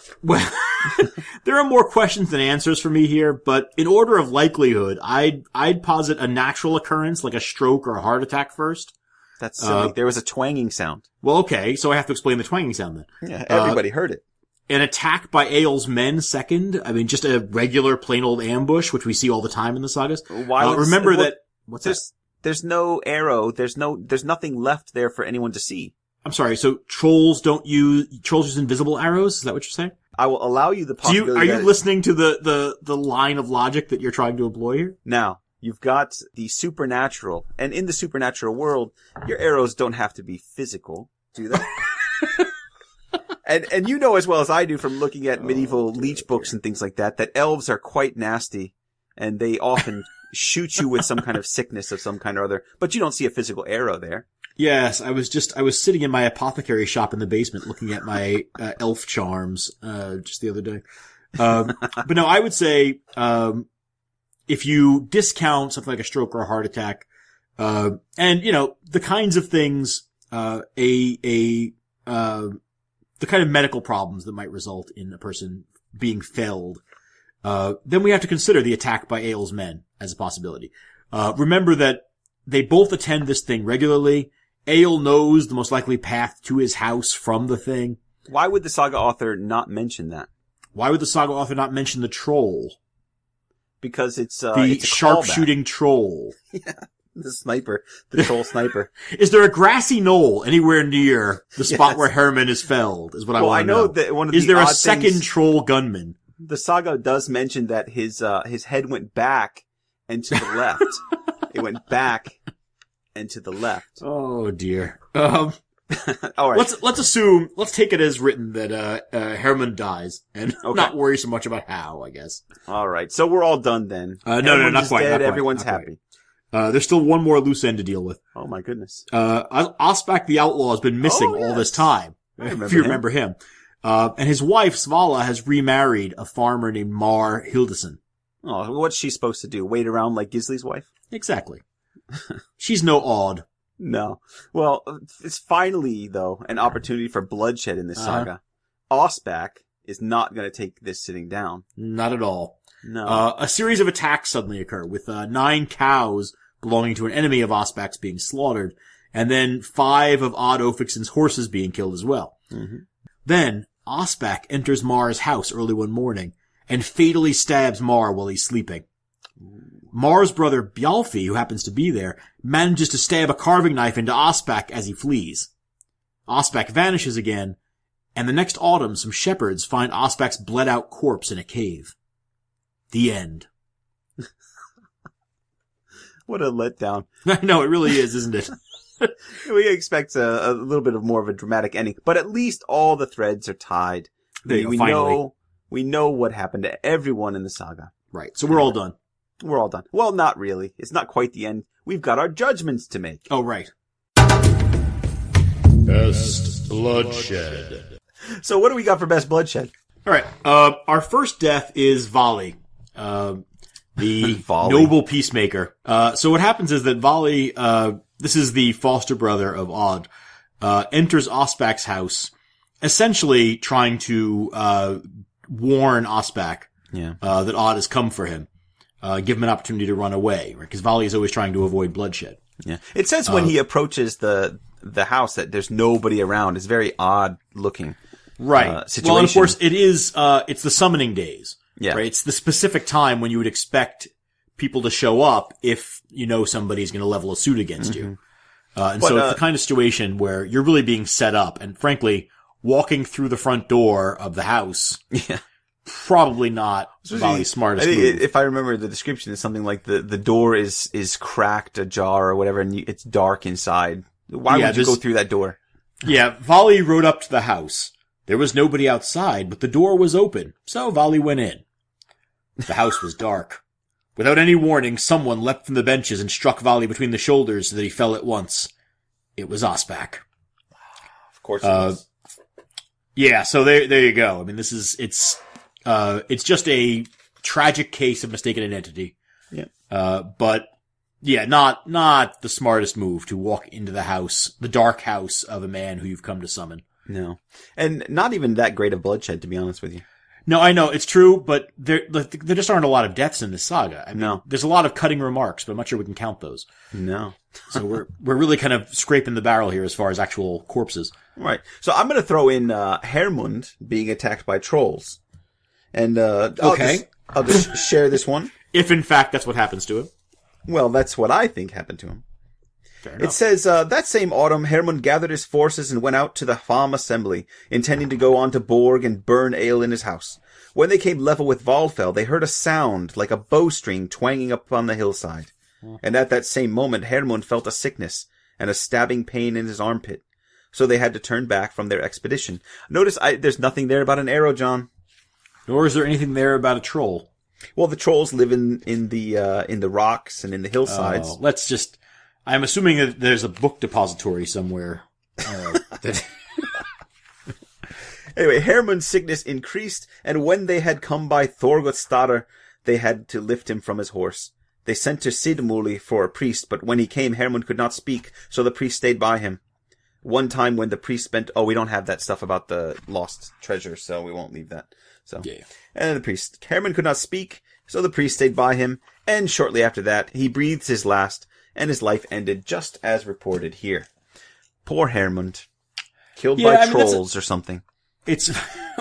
There are more questions than answers for me here, but in order of likelihood, I'd posit a natural occurrence like a stroke or a heart attack first. That's silly. There was a twanging sound. Well, okay, so I have to explain the twanging sound then. Yeah, everybody heard it. An attack by Egil's men second. I mean, just a regular plain old ambush, which we see all the time in the sagas. Remember that. What's that? There's no arrow. There's nothing left there for anyone to see. I'm sorry. So trolls use invisible arrows? Is that what you're saying? I will allow you the possibility. Are you listening to the line of logic that you're trying to employ here? Now, you've got the supernatural, and in the supernatural world, your arrows don't have to be physical, do they? And you know as well as I do from looking at medieval leech books and things like that elves are quite nasty, and they often shoot you with some kind of sickness of some kind or other, but you don't see a physical arrow there. Yes, I was sitting in my apothecary shop in the basement looking at my elf charms just the other day. But no, I would say if you discount something like a stroke or a heart attack, and the kinds of things the kind of medical problems that might result in a person being felled, then we have to consider the attack by Egil's men as a possibility. Remember that they both attend this thing regularly. Egil knows the most likely path to his house from the thing. Why would the saga author not mention that? Why would the saga author not mention the troll? Because it's the sharpshooting troll. Yeah, the sniper, the troll sniper. Is there a grassy knoll anywhere near the spot where Hermund is felled? Is what I want to know. That one of is there a second troll gunman? The saga does mention that his head went back and to the left. It went back and to the left. Oh dear. All right. Let's take it as written that Hermund dies and not worry so much about how, I guess. All right. So we're all done then. No, not quite. Dead, everyone's happy. There's still one more loose end to deal with. Oh my goodness. Ospak the outlaw has been missing all this time. If you remember him. And his wife, Svala, has remarried a farmer named Mar Hildason. Oh, what's she supposed to do? Wait around like Gisli's wife? Exactly. She's no Odd. No. Well, it's finally, though, an opportunity for bloodshed in this saga. Ospak is not going to take this sitting down. Not at all. No. A series of attacks suddenly occur, with 9 cows belonging to an enemy of Osbak's being slaughtered, and then 5 of Odd Ofeigsson's horses being killed as well. Mm-hmm. Then, Ospak enters Mar's house early one morning, and fatally stabs Mar while he's sleeping. Mar's brother, Bjalfi, who happens to be there, manages to stab a carving knife into Ospak as he flees. Ospak vanishes again, and the next autumn some shepherds find Osbak's bled-out corpse in a cave. The end. What a letdown. I know, it really is, isn't it? We expect a little bit of more of a dramatic ending, but at least all the threads are tied. We know what happened to everyone in the saga. Right, so we're all done. We're all done. Well, not really. It's not quite the end. We've got our judgments to make. Oh, right. Best bloodshed. So what do we got for best bloodshed? All right. Our first death is Voli, the noble peacemaker. So what happens is that Voli, this is the foster brother of Odd, enters Osbak's house, essentially trying to warn Ospak that Odd has come for him. Give him an opportunity to run away, right? Because Voli is always trying to avoid bloodshed. Yeah. It says when he approaches the house that there's nobody around. It's very odd looking. Right. Situation. Well, and of course, it is, it's the summoning days. Yeah. Right. It's the specific time when you would expect people to show up if you know somebody's going to level a suit against you. So it's the kind of situation where you're really being set up, and frankly, walking through the front door of the house. Yeah. Probably not Voli's smartest move. If I remember the description, it's something like the door is cracked ajar or whatever, and it's dark inside. Why would you go through that door? Yeah, Voli rode up to the house. There was nobody outside, but the door was open, so Voli went in. The house was dark. Without any warning, someone leapt from the benches and struck Voli between the shoulders so that he fell at once. It was Asbach. Of course it was. Yeah, so there you go. I mean, it's just a tragic case of mistaken identity. Yeah. But yeah, not the smartest move to walk into the dark house of a man who you've come to summon. No. And not even that great of bloodshed, to be honest with you. No, I know, it's true, but there just aren't a lot of deaths in this saga. I mean, no. There's a lot of cutting remarks, but I'm not sure we can count those. No. So we're really kind of scraping the barrel here as far as actual corpses. Right. So I'm going to throw in Hermund being attacked by trolls. And okay. I'll just share this one. If in fact that's what happens to him. Well, that's what I think happened to him. Fair enough. It says, that same autumn, Hermund gathered his forces and went out to the farm assembly, intending to go on to Borg and burn ale in his house. When they came level with Valfell, they heard a sound like a bowstring twanging up on the hillside. And at that same moment, Hermund felt a sickness and a stabbing pain in his armpit. So they had to turn back from their expedition. Notice there's nothing there about an arrow, John. Nor is there anything there about a troll. Well, the trolls live in the rocks and in the hillsides. I'm assuming that there's a book depository somewhere. Anyway, Hermund's sickness increased, and when they had come by Thorgotstadr, they had to lift him from his horse. They sent to Sidmuli for a priest, but when he came, Hermund could not speak, so the priest stayed by him. One time when the priest we don't have that stuff about the lost treasure, so we won't leave that. So, yeah. And the priest, Hermund could not speak, so the priest stayed by him, and shortly after that, he breathed his last, and his life ended just as reported here. Poor Hermund. Killed by trolls or something.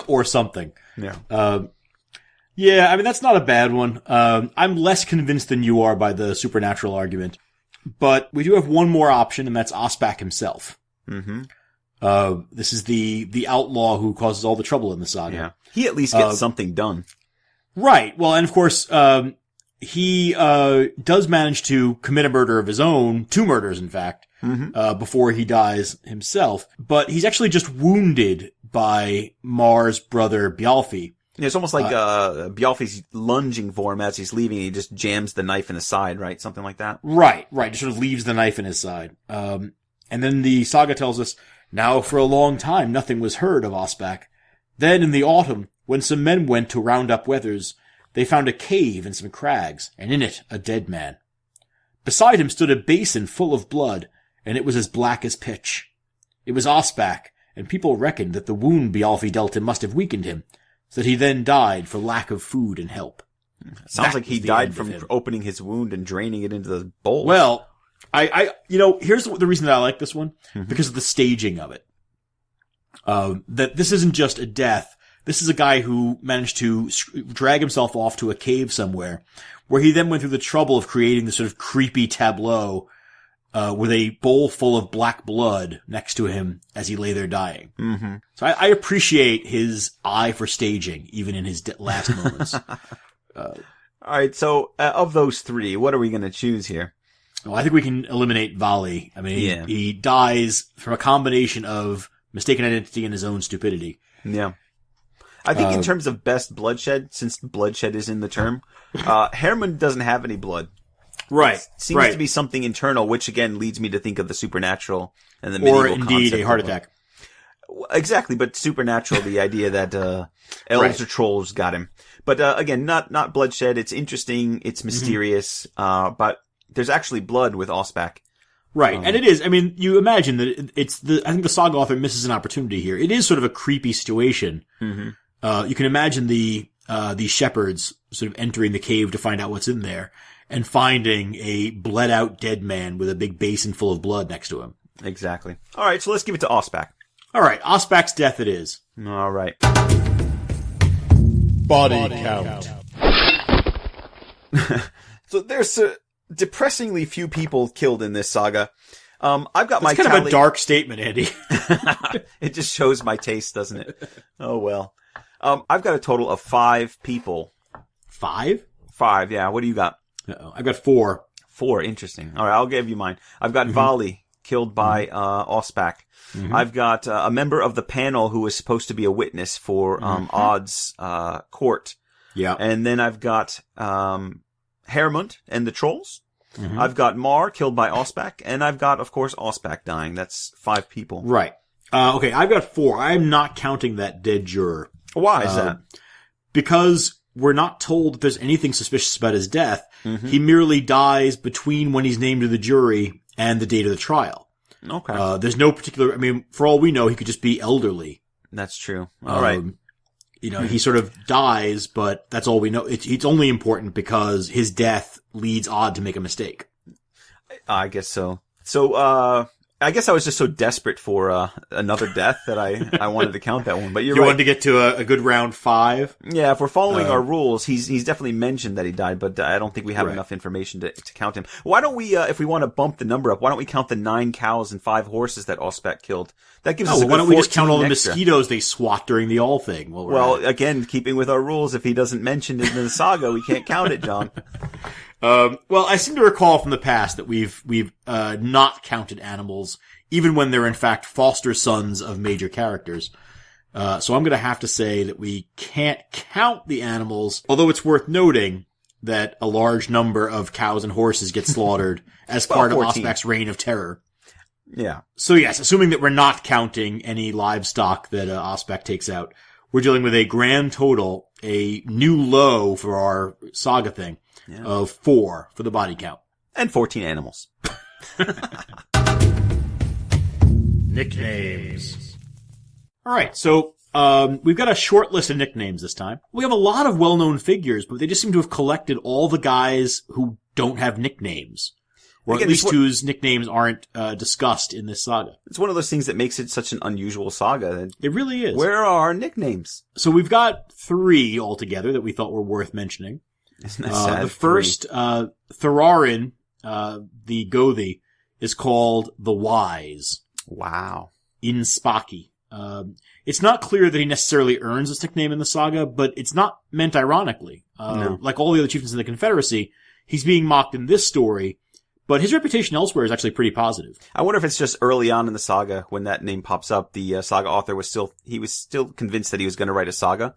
Or something. Yeah. Yeah, I mean, that's not a bad one. I'm less convinced than you are by the supernatural argument. But we do have one more option, and that's Asbach himself. Mm-hmm. This is the outlaw who causes all the trouble in the saga. Yeah. He at least gets something done. Right. Well, and of course, he does manage to commit a murder of his own, 2 murders, in fact, before he dies himself. But he's actually just wounded by Mar's brother Bjalfi. Yeah, it's almost like Bjalfi's lunging for him as he's leaving. He just jams the knife in his side, right? Something like that. Right. Just sort of leaves the knife in his side. And then the saga tells us, now for a long time nothing was heard of Asbach. Then in the autumn, when some men went to round up wethers, they found a cave and some crags, and in it a dead man. Beside him stood a basin full of blood, and it was as black as pitch. It was Asbach, and people reckoned that the wound Bjalfi dealt him must have weakened him, so that he then died for lack of food and help. It sounds like he died from opening his wound and draining it into the bowl. Well, here's the reason that I like this one, because of the staging of it. That this isn't just a death. This is a guy who managed to drag himself off to a cave somewhere, where he then went through the trouble of creating this sort of creepy tableau, with a bowl full of black blood next to him as he lay there dying. Mm-hmm. So I appreciate his eye for staging, even in his last moments. All right, so of those 3, what are we going to choose here? Well, I think we can eliminate Voli. I mean, he dies from a combination of mistaken identity and his own stupidity. Yeah. I think in terms of best bloodshed, since bloodshed is in the term, Hermund doesn't have any blood. Right. It seems to be something internal, which again leads me to think of the supernatural and the medieval concept. Or indeed a heart attack. Exactly, but supernatural, the idea that elves or trolls got him. But again, not bloodshed. It's interesting, it's mysterious, but there's actually blood with Asbach. Right, and it is. I mean, you imagine that I think the saga author misses an opportunity here. It is sort of a creepy situation. Mm-hmm. You can imagine these shepherds sort of entering the cave to find out what's in there and finding a bled out dead man with a big basin full of blood next to him. Exactly. All right, so let's give it to Asbach. All right, Asbach's death it is. All right. Body count. So there's depressingly few people killed in this saga. I've got my kind tally. Of a dark statement, Andy. It just shows my taste, doesn't it? Oh well. I've got a total of 5 people. 5? 5, yeah. What do you got? I've got 4. 4, interesting. All right, I'll give you mine. I've got Voli, killed by Asbach. I've got a member of the panel who was supposed to be a witness for Odd's court. Yeah. And then I've got Hermund and the trolls. Mm-hmm. I've got Mar killed by Ospak, and I've got, of course, Ospak dying. That's 5 people. Right. Okay, I've got 4. I'm not counting that dead juror. Why is that? Because we're not told that there's anything suspicious about his death. Mm-hmm. He merely dies between when he's named to the jury and the date of the trial. Okay. There's no particular, for all we know, he could just be elderly. That's true. All right. He sort of dies, but that's all we know. It's only important because his death leads Odd to make a mistake. I guess so. So, I guess I was just so desperate for another death that I wanted to count that one. But you're right. You wanted to get to a good round 5? Yeah, if we're following our rules, he's definitely mentioned that he died, but I don't think we have enough information to count him. Why don't we, if we want to bump the number up, why don't we count the 9 cows and 5 horses that Ospak killed? That gives us a good 14 why don't we just count all the extra mosquitoes they swat during the all thing? Well, again, keeping with our rules, if he doesn't mention it in the saga, we can't count it, John. Well, I seem to recall from the past that we've not counted animals, even when they're in fact foster sons of major characters. So I'm gonna have to say that we can't count the animals, although it's worth noting that a large number of cows and horses get slaughtered as part of Osbak's reign of terror. Yeah. So yes, assuming that we're not counting any livestock that Ospak takes out, we're dealing with a grand total, a new low for our saga thing, of 4 for the body count. And 14 animals. Nicknames. Alright, so, we've got a short list of nicknames this time. We have a lot of well-known figures, but they just seem to have collected all the guys who don't have nicknames. Or at least whose nicknames aren't discussed in this saga. It's one of those things that makes it such an unusual saga. It really is. Where are our nicknames? So we've got 3 altogether that we thought were worth mentioning. Isn't that sad? The first, Thorarin, the Gothi, is called the Wise. Wow. In Spaki. It's not clear that he necessarily earns this nickname in the saga, but it's not meant ironically. No. Like all the other chieftains in the Confederacy, he's being mocked in this story, but his reputation elsewhere is actually pretty positive. I wonder if it's just early on in the saga when that name pops up, the saga author was still convinced that he was going to write a saga.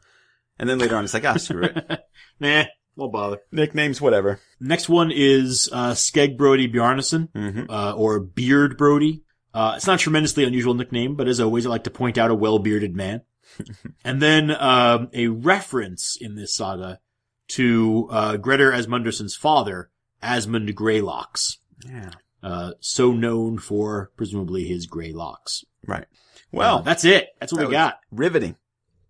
And then later on it's like, screw it. Nah, won't bother. Nicknames, whatever. Next one is Skeg Brody Bjarnason, or Beard Brody. It's not a tremendously unusual nickname, but as always, I like to point out a well-bearded man. And then a reference in this saga to Grettir Asmundersson's father, Asmund Greylocks. Yeah. So known for, presumably, his grey locks. Right. Well, that's it. That's what we got. Riveting.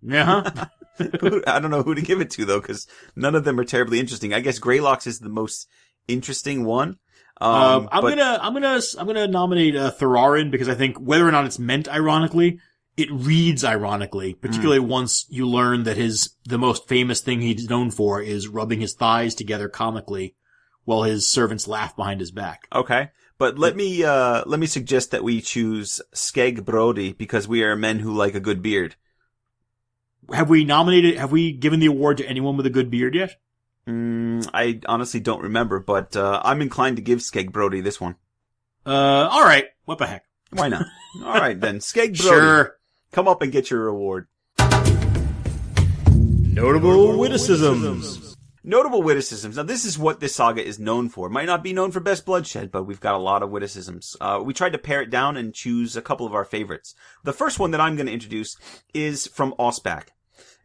Uh-huh. I don't know who to give it to, though, because none of them are terribly interesting. I guess Greylocks is the most interesting one. I'm gonna nominate Thorarin because I think whether or not it's meant ironically, it reads ironically, particularly once you learn that the most famous thing he's known for is rubbing his thighs together comically while his servants laugh behind his back. Okay. But let me suggest that we choose Skeg Brody because we are men who like a good beard. Have we given the award to anyone with a good beard yet? I honestly don't remember, but I'm inclined to give Skeg Brody this one. Alright. What the heck? Why not? Alright then. Skeg Brody. Sure. Come up and get your reward. Notable witticisms. Notable witticisms. Now, this is what this saga is known for. It might not be known for best bloodshed, but we've got a lot of witticisms. We tried to pare it down and choose a couple of our favorites. The first one that I'm going to introduce is from Ospak.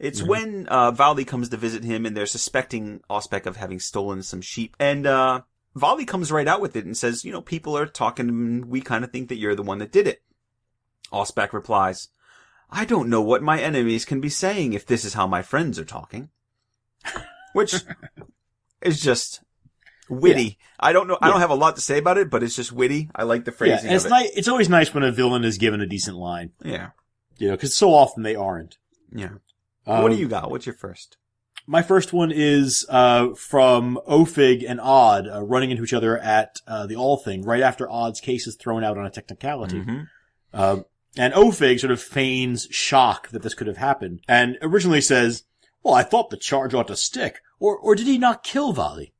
It's when Voli comes to visit him, and they're suspecting Ospak of having stolen some sheep. And Voli comes right out with it and says, people are talking, and we kind of think that you're the one that did it. Ospak replies, I don't know what my enemies can be saying if this is how my friends are talking. Which is just witty. Yeah. I don't know. I don't have a lot to say about it, but it's just witty. I like the phrasing of it. It's always nice when a villain is given a decent line. Yeah. Because so often they aren't. Yeah. What do you got? What's your first? My first one is from Ofeig and Odd running into each other at the All Thing right after Odd's case is thrown out on a technicality. And Ofeig sort of feigns shock that this could have happened and originally says, well, I thought the charge ought to stick. Or did he not kill Voli?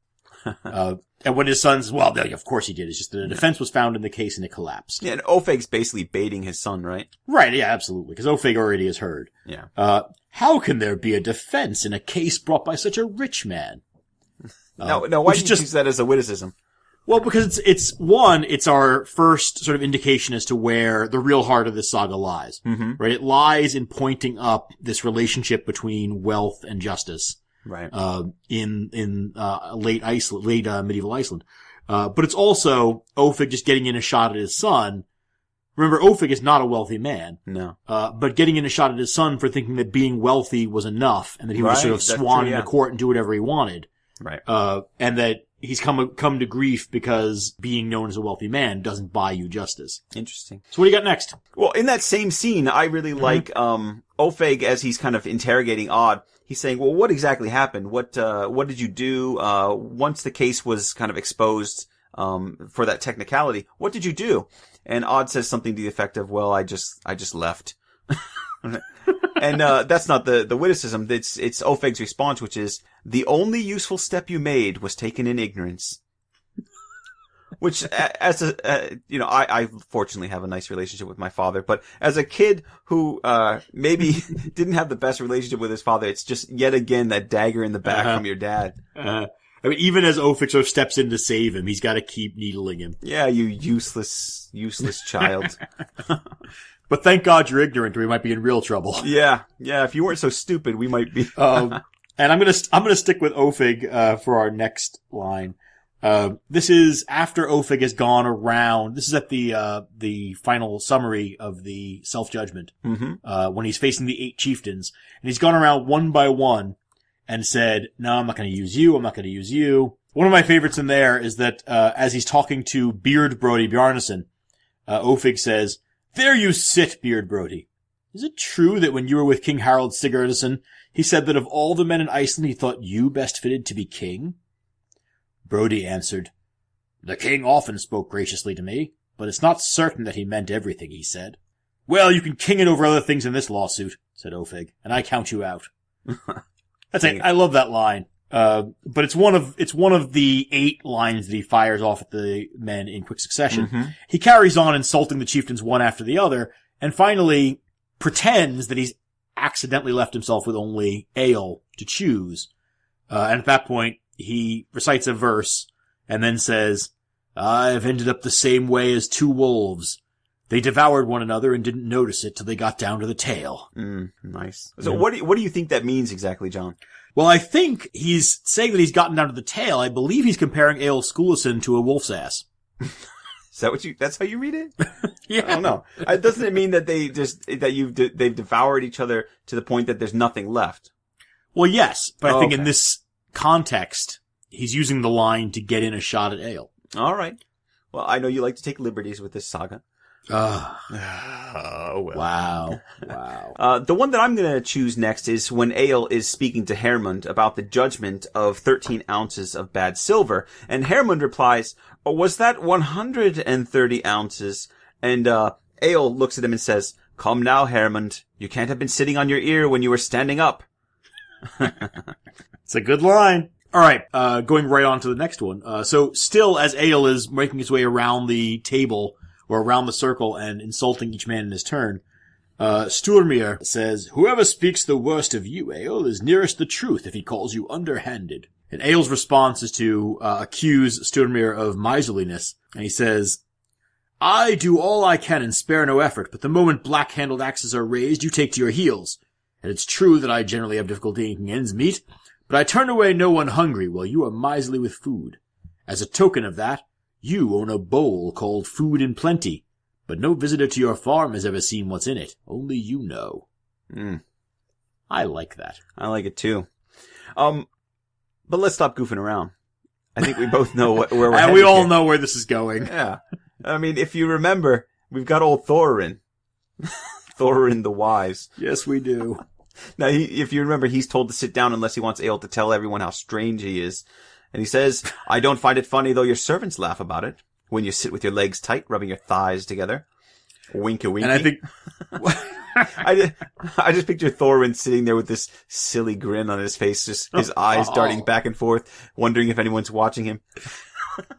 And when his son says, well, of course he did. It's just that a defense was found in the case and it collapsed. Yeah, and Ofeig's basically baiting his son, right? Right, yeah, absolutely. Because Ofeig already has heard. Yeah. How can there be a defense in a case brought by such a rich man? Now, why did you use that as a witticism? Well, because it's our first sort of indication as to where the real heart of this saga lies. Mm-hmm. Right? It lies in pointing up this relationship between wealth and justice. Right. In late medieval Iceland. But it's also Ofeig just getting in a shot at his son. Remember, Ofeig is not a wealthy man. No. But getting in a shot at his son for thinking that being wealthy was enough and that he would sort of swan into court and do whatever he wanted. Right. And that he's come to grief because being known as a wealthy man doesn't buy you justice. Interesting. So what do you got next? Well, in that same scene, I really like, Ofeig as he's kind of interrogating Odd. He's saying, well, what exactly happened? What did you do, once the case was kind of exposed, for that technicality? What did you do? And Odd says something to the effect of, well, I just left. And, that's not the witticism. It's Ofeig's response, which is, the only useful step you made was taken in ignorance. Which, I fortunately have a nice relationship with my father, but as a kid who, maybe didn't have the best relationship with his father, it's just yet again that dagger in the back from your dad. I mean, even as Ofeig sort of steps in to save him, he's got to keep needling him. Yeah, you useless child. But thank God you're ignorant or we might be in real trouble. Yeah, if you weren't so stupid, we might be. And I'm gonna stick with Ofeig, for our next line. This is after Ofeig has gone around. This is at the final summary of the self-judgment. Mm-hmm. When he's facing the 8 chieftains. And he's gone around one by one and said, no, I'm not gonna use you. I'm not gonna use you. One of my favorites in there is that, as he's talking to Beard Brody Bjarnason, Ofeig says, there you sit, Beard Brody. Is it true that when you were with King Harald Sigurdarson, he said that of all the men in Iceland, he thought you best fitted to be king? Brody answered, the king often spoke graciously to me, but it's not certain that he meant everything he said. Well, you can king it over other things in this lawsuit, said Ofeig, and I count you out. I love that line. But it's one of the 8 lines that he fires off at the men in quick succession. Mm-hmm. He carries on insulting the chieftains one after the other, and finally pretends that he's accidentally left himself with only ale to choose. And at that point, he recites a verse and then says, I've ended up the same way as 2 wolves. They devoured one another and didn't notice it till they got down to the tail. Nice. So what do you think that means exactly, John? Well, I think he's saying that he's gotten down to the tail. I believe he's comparing Egil Skúlason to a wolf's ass. Is that that's how you read it? Yeah. I don't know. Doesn't it mean that they've devoured each other to the point that there's nothing left? Well, yes, but I think in this context, he's using the line to get in a shot at Egil. All right. Well, I know you like to take liberties with this saga. Oh, well. Wow. The one that I'm going to choose next is when Egil is speaking to Hermund about the judgment of 13 ounces of bad silver. And Hermund replies, was that 130 ounces? And Egil looks at him and says, come now, Hermund. You can't have been sitting on your ear when you were standing up. It's a good line. All right, going right on to the next one. So still as Egil is making his way around the table, or around the circle and insulting each man in his turn, Sturmir says, whoever speaks the worst of you, Egil, is nearest the truth if he calls you underhanded. And Egil's response is to accuse Sturmir of miserliness. And he says, I do all I can and spare no effort, but the moment black-handled axes are raised, you take to your heels. And it's true that I generally have difficulty making ends meet, but I turn away no one hungry while you are miserly with food. As a token of that, you own a bowl called Food in Plenty, but no visitor to your farm has ever seen what's in it. Only you know. I like that. I like it too. But let's stop goofing around. I think we both know where we're headed. And we all know where this is going. Yeah. I mean, if you remember, we've got old Thorarin. Thorarin the Wise. Yes, we do. Now, if you remember, he's told to sit down unless he wants Egil to tell everyone how strange he is. And he says, I don't find it funny, though your servants laugh about it. When you sit with your legs tight, rubbing your thighs together. Winky winky. And I think... I just picture Thorin sitting there with this silly grin on his face, just his eyes darting back and forth, wondering if anyone's watching him.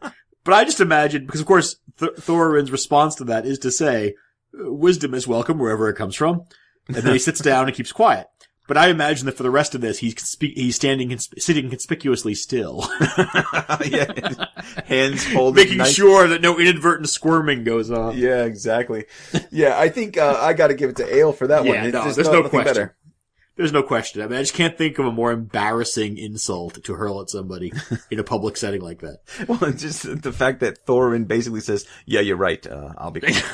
But I just imagine, because of course Thorin's response to that is to say, wisdom is welcome wherever it comes from. And then he sits down and keeps quiet. But I imagine that for the rest of this, he's sitting conspicuously still. Yeah. Hands folded. Making sure that no inadvertent squirming goes on. Yeah, exactly. Yeah, I think, I gotta give it to Ale for that one. There's no question. Better. There's no question. I mean, I just can't think of a more embarrassing insult to hurl at somebody in a public setting like that. Well, just the fact that Thorarin basically says, yeah, you're right, I'll be quiet.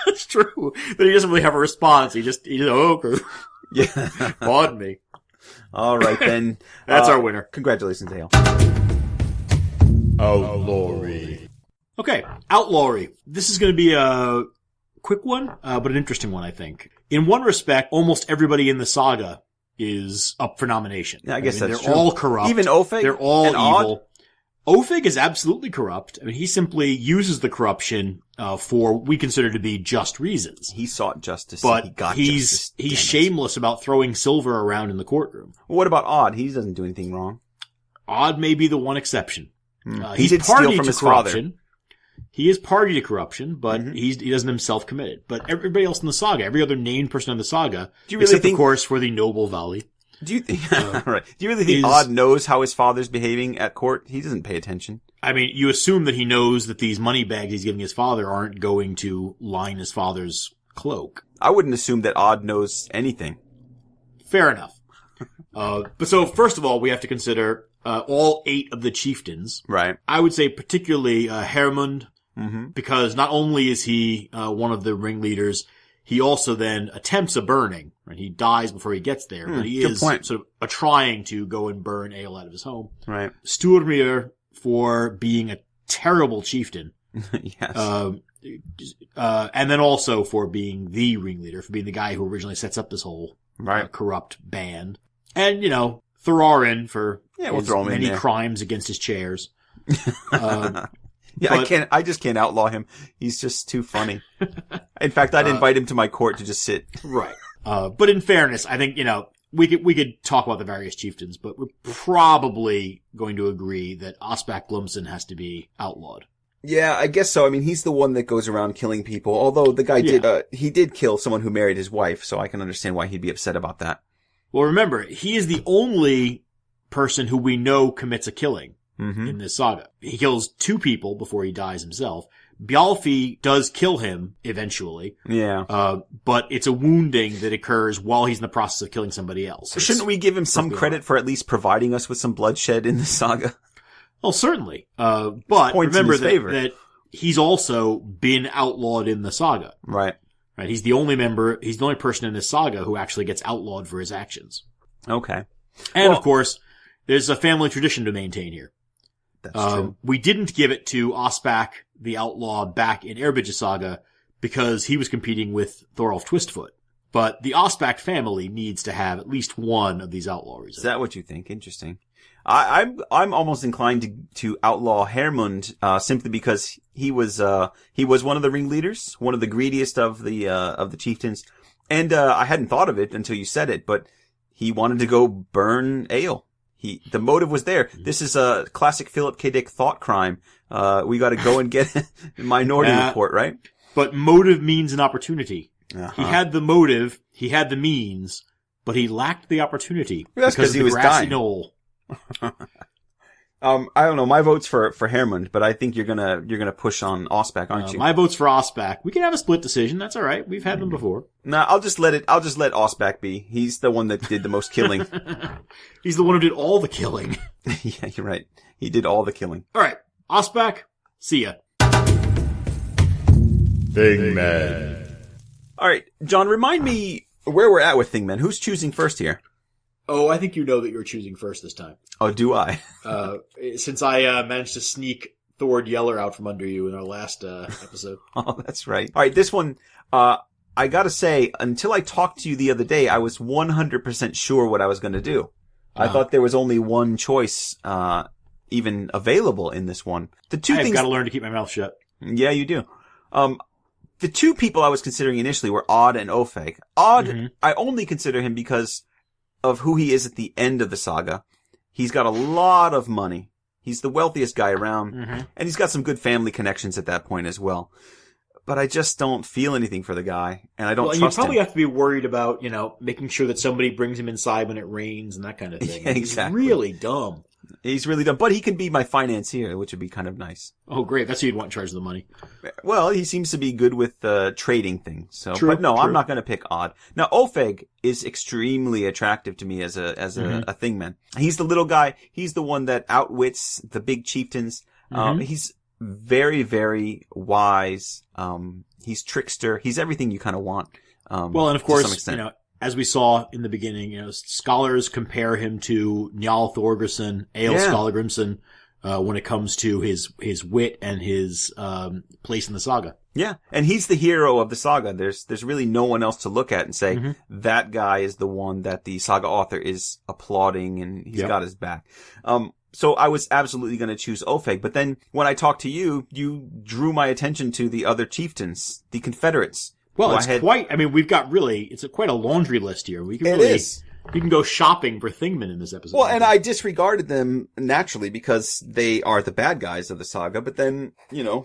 It's true. But he doesn't really have a response. He just, okay. Yeah. Pardon me. All right, then. That's our winner. Congratulations, Ale. Outlawry. Okay, Outlawry. This is going to be a quick one, but an interesting one, I think. In one respect, almost everybody in the saga is up for nomination. Yeah, I guess that's true. They're all corrupt. Even Ofeig? They're all and evil. Ofeig is absolutely corrupt. I mean, he simply uses the corruption for what we consider to be just reasons. He sought justice. But he got he's justice. shameless about throwing silver around in the courtroom. What about Odd? He doesn't do anything wrong. Odd may be the one exception. He did steal from his father. He is party to corruption, but he doesn't himself commit it. But everybody else in the saga, every other named person in the saga, except of course for the noble Voli. Do you think? Right? Do you really think Odd knows how his father's behaving at court? He doesn't pay attention. I mean, you assume that he knows that these money bags he's giving his father aren't going to line his father's cloak. I wouldn't assume that Odd knows anything. Fair enough. But so first of all, we have to consider all 8 of the chieftains. Right. I would say particularly Hermund. Because not only is he one of the ringleaders, he also then attempts a burning. Right? He dies before he gets there, but he is sort of trying to go and burn Ale out of his home. Right. Sturmir for being a terrible chieftain. Yes. And then also for being the ringleader, for being the guy who originally sets up this whole corrupt band. And, Thorarin for his many crimes against his chairs. Yeah, I just can't outlaw him. He's just too funny. In fact, I'd invite him to my court to just sit. Right. But in fairness, I think, we could talk about the various chieftains, but we're probably going to agree that Ospak Glumsson has to be outlawed. Yeah, I guess so. I mean, he's the one that goes around killing people, although the guy did kill someone who married his wife, so I can understand why he'd be upset about that. Well, remember, he is the only person who we know commits a killing. In this saga. He kills 2 people before he dies himself. Bjalfi does kill him eventually. Yeah. But it's a wounding that occurs while he's in the process of killing somebody else. Shouldn't we give him some credit for at least providing us with some bloodshed in the saga? Well, certainly. But remember that he's also been outlawed in the saga. Right. Right. He's the only person in this saga who actually gets outlawed for his actions. Okay. And of course, there's a family tradition to maintain here. That's true. We didn't give it to Asbach, the outlaw, back in Eyrbyggja saga because he was competing with Thorolf Twistfoot. But the Asbach family needs to have at least one of these outlawries. Is that what you think? Interesting. I'm almost inclined to outlaw Hermund, simply because he was one of the ringleaders, one of the greediest of the chieftains. And, I hadn't thought of it until you said it, but he wanted to go burn Ale. The motive was there. This is a classic Philip K. Dick thought crime. We gotta go and get a minority report, right? But motive means an opportunity. He had the motive, he had the means, but he lacked the opportunity. That's because he was grassy dying. Knoll. I don't know. My vote's for Hermund, but I think you're gonna push on Ospak, aren't you? My vote's for Ospak. We can have a split decision. That's all right. We've had them before. Nah, I'll just let Ospak be. He's the one that did the most killing. He's the one who did all the killing. Yeah, you're right. He did all the killing. All right, Ospak. See ya. Thingmen. All right, John. Remind me where we're at with Thingmen. Who's choosing first here? Oh, I think you know that you're choosing first this time. Oh, do I? Since I managed to sneak Thord Yeller out from under you in our last episode. Oh, that's right. All right, this one, I gotta say, until I talked to you the other day, I was 100% sure what I was gonna do. I thought there was only one choice, even available in this one. I've gotta learn to keep my mouth shut. Yeah, you do. The 2 people I was considering initially were Odd and Ofeig. Odd, I only consider him because of who he is at the end of the saga. He's got a lot of money. He's the wealthiest guy around, and he's got some good family connections at that point as well. but I just don't feel anything for the guy, and I don't Well, trust you probably him. have to be worried about, making sure that somebody brings him inside when it rains and that kind of thing. Yeah, exactly. He's really dumb. He's really dumb, but he can be my financier, which would be kind of nice. Oh, great. That's who you'd want in charge of the money. Well, he seems to be good with trading things. So, True, but no, true. I'm not going to pick Odd. Now, Ofeig is extremely attractive to me as a thingman. He's the little guy. He's the one that outwits the big chieftains. He's very, very wise. He's trickster. He's everything you kind of want. Well, and of to course, some extent. as we saw in the beginning, scholars compare him to Njal Thorgerson, Egil Skallagrimsson, when it comes to his wit and his place in the saga. Yeah, and he's the hero of the saga. There's really no one else to look at and say that guy is the one that the saga author is applauding and he's got his back. So I was absolutely going to choose Ofeig, but then when I talked to you, you drew my attention to the other chieftains, the Confederates. Well, we've got it's quite a laundry list here. We can you can go shopping for Thingmen in this episode. Well, and I disregarded them naturally because they are the bad guys of the saga, but then,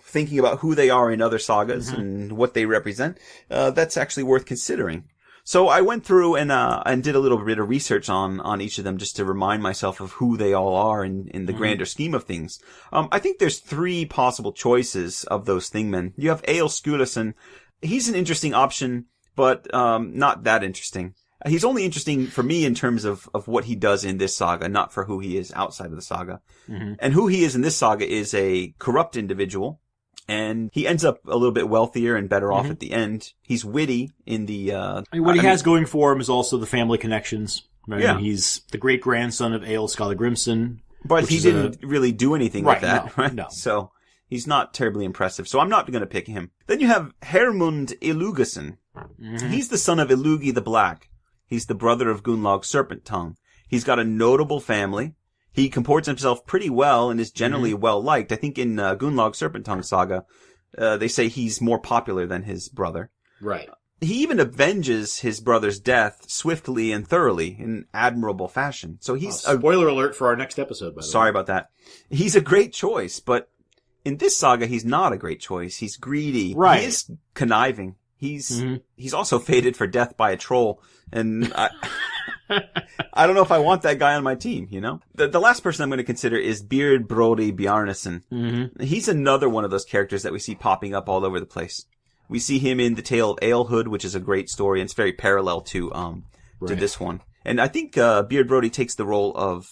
thinking about who they are in other sagas and what they represent, that's actually worth considering. So I went through and did a little bit of research on each of them just to remind myself of who they all are in the grander scheme of things. I think there's 3 possible choices of those Thingmen. You have Egil Skúlason. He's an interesting option, but not that interesting. He's only interesting for me in terms of what he does in this saga, not for who he is outside of the saga. And who he is in this saga is a corrupt individual. And he ends up a little bit wealthier and better off at the end. He's witty in the, what he has going for him is also the family connections. Right? Yeah. He's the great grandson of Egil Skallagrimsson. But he didn't really do anything with that, no, right? No. So he's not terribly impressive. So I'm not going to pick him. Then you have Hermund Illugason. He's the son of Illugi the Black. He's the brother of Gunnlaug Serpent Tongue. He's got a notable family. He comports himself pretty well and is generally well liked. I think in Gunnlaug Serpent Tongue saga, they say he's more popular than his brother. Right. He even avenges his brother's death swiftly and thoroughly in admirable fashion. So he's spoiler alert for our next episode, by the way. Sorry about that. He's a great choice, but in this saga, he's not a great choice. He's greedy. Right. He is conniving. He's also fated for death by a troll. And I don't know if I want that guy on my team, The last person I'm going to consider is Beard Brody Bjarnason. He's another one of those characters that we see popping up all over the place. We see him in The Tale of Eilhood, which is a great story, and it's very parallel to this one. And I think Beard Brody takes the role of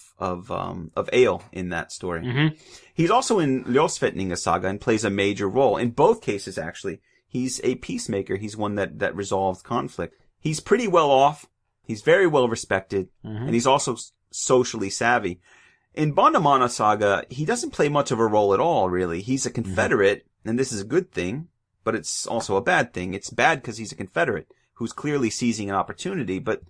Egil in that story. He's also in Ljósvetninga saga and plays a major role. In both cases, actually, he's a peacemaker. He's one that resolves conflict. He's pretty well off. He's very well respected, and he's also socially savvy. In Bandamanna saga, he doesn't play much of a role at all, really. He's a Confederate, and this is a good thing, but it's also a bad thing. It's bad because he's a Confederate who's clearly seizing an opportunity, but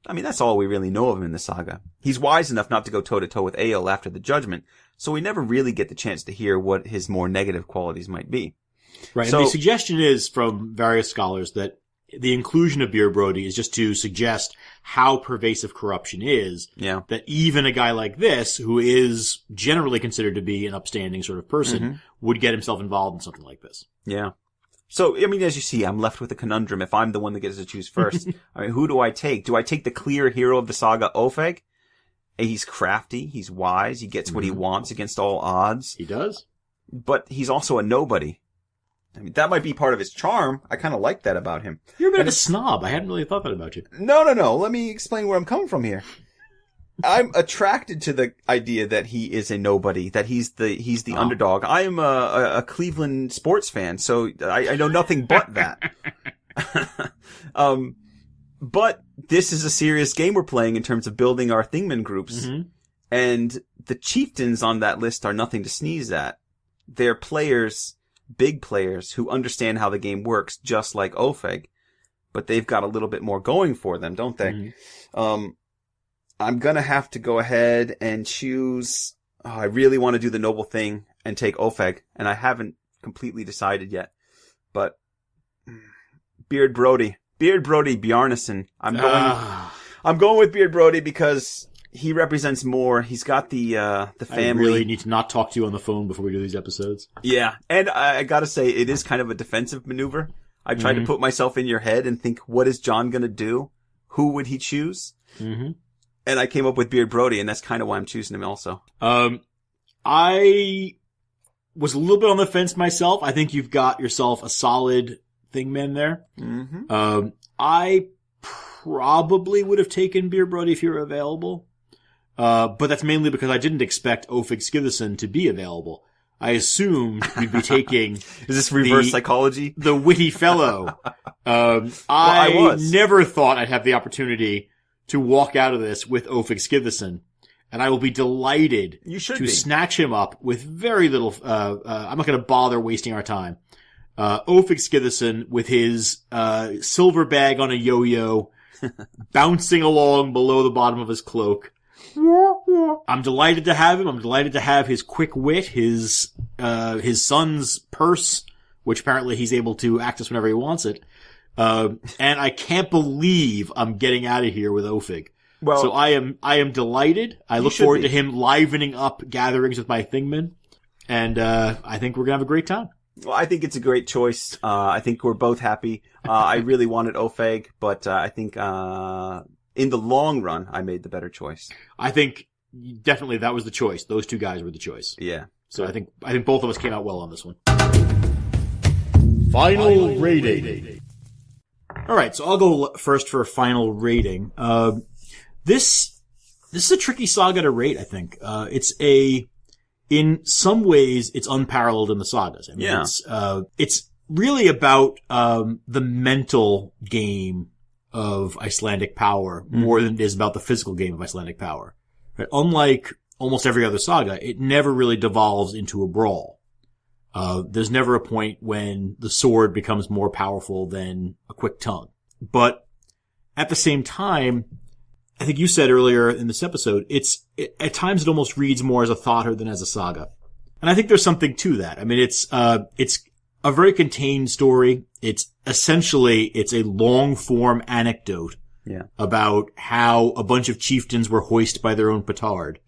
that's all we really know of him in the saga. He's wise enough not to go toe-to-toe with Egil after the judgment, so we never really get the chance to hear what his more negative qualities might be. Right, so, and the suggestion is from various scholars that the inclusion of Beard Brody is just to suggest how pervasive corruption is. Yeah. That even a guy like this, who is generally considered to be an upstanding sort of person, would get himself involved in something like this. Yeah. So, as you see, I'm left with a conundrum if I'm the one that gets to choose first. Who do I take? Do I take the clear hero of the saga, Ofeig? He's crafty, he's wise, he gets what he wants against all odds. He does. But he's also a nobody. That might be part of his charm. I kind of like that about him. You're a bit of a snob. I hadn't really thought that about you. No. Let me explain where I'm coming from here. I'm attracted to the idea that he is a nobody, that he's the underdog. I am a Cleveland sports fan, so I know nothing but that. But this is a serious game we're playing in terms of building our Thingman groups. And the chieftains on that list are nothing to sneeze at. They're players, big players, who understand how the game works, just like Ofeig. But they've got a little bit more going for them, don't they? I'm gonna have to go ahead and choose. I really want to do the noble thing and take Ofeig, and I haven't completely decided yet. But Beard Brody Bjarnason. I'm going with Beard Brody because He represents more. He's got the family. I really need to not talk to you on the phone before we do these episodes. Yeah. And I gotta say, it is kind of a defensive maneuver. I tried to put myself in your head and think, what is John gonna do? Who would he choose? Mm-hmm. And I came up with Beard Brody, and that's kind of why I'm choosing him also. I was a little bit on the fence myself. I think you've got yourself a solid Thingman there. Mm-hmm. I probably would have taken Beard Brody if you were available. But that's mainly because I didn't expect Ofeig Skiðason to be available. I assumed you'd be taking... Is this reverse psychology? The witty fellow. I never thought I'd have the opportunity to walk out of this with Ofeig Skiðason. And I will be delighted to snatch him up with very little... I'm not going to bother wasting our time. Ofeig Skiðason with his silver bag on a yo-yo, bouncing along below the bottom of his cloak. I'm delighted to have him. I'm delighted to have his quick wit, his son's purse, which apparently he's able to access whenever he wants it. And I can't believe I'm getting out of here with Ofeig. Well, so I am delighted. I look forward to him livening up gatherings with my Thingmen. And, I think we're gonna have a great time. Well, I think it's a great choice. I think we're both happy. I really wanted Ofeig, but, I think, in the long run, I made the better choice. I think definitely that was the choice. Those two guys were the choice. Yeah. So I think both of us came out well on this one. Final rating. All right, so I'll go first for a final rating. This is a tricky saga to rate, I think. In some ways, it's unparalleled in the sagas. I mean, it's really about, the mental game of Icelandic power more than it is about the physical game of Icelandic power. Right? Unlike almost every other saga, it never really devolves into a brawl. There's never a point when the sword becomes more powerful than a quick tongue. But at the same time, I think you said earlier in this episode, at times it almost reads more as a thotter than as a saga. And I think there's something to that. I mean, it's a very contained story. It's a long form anecdote about how a bunch of chieftains were hoisted by their own petard.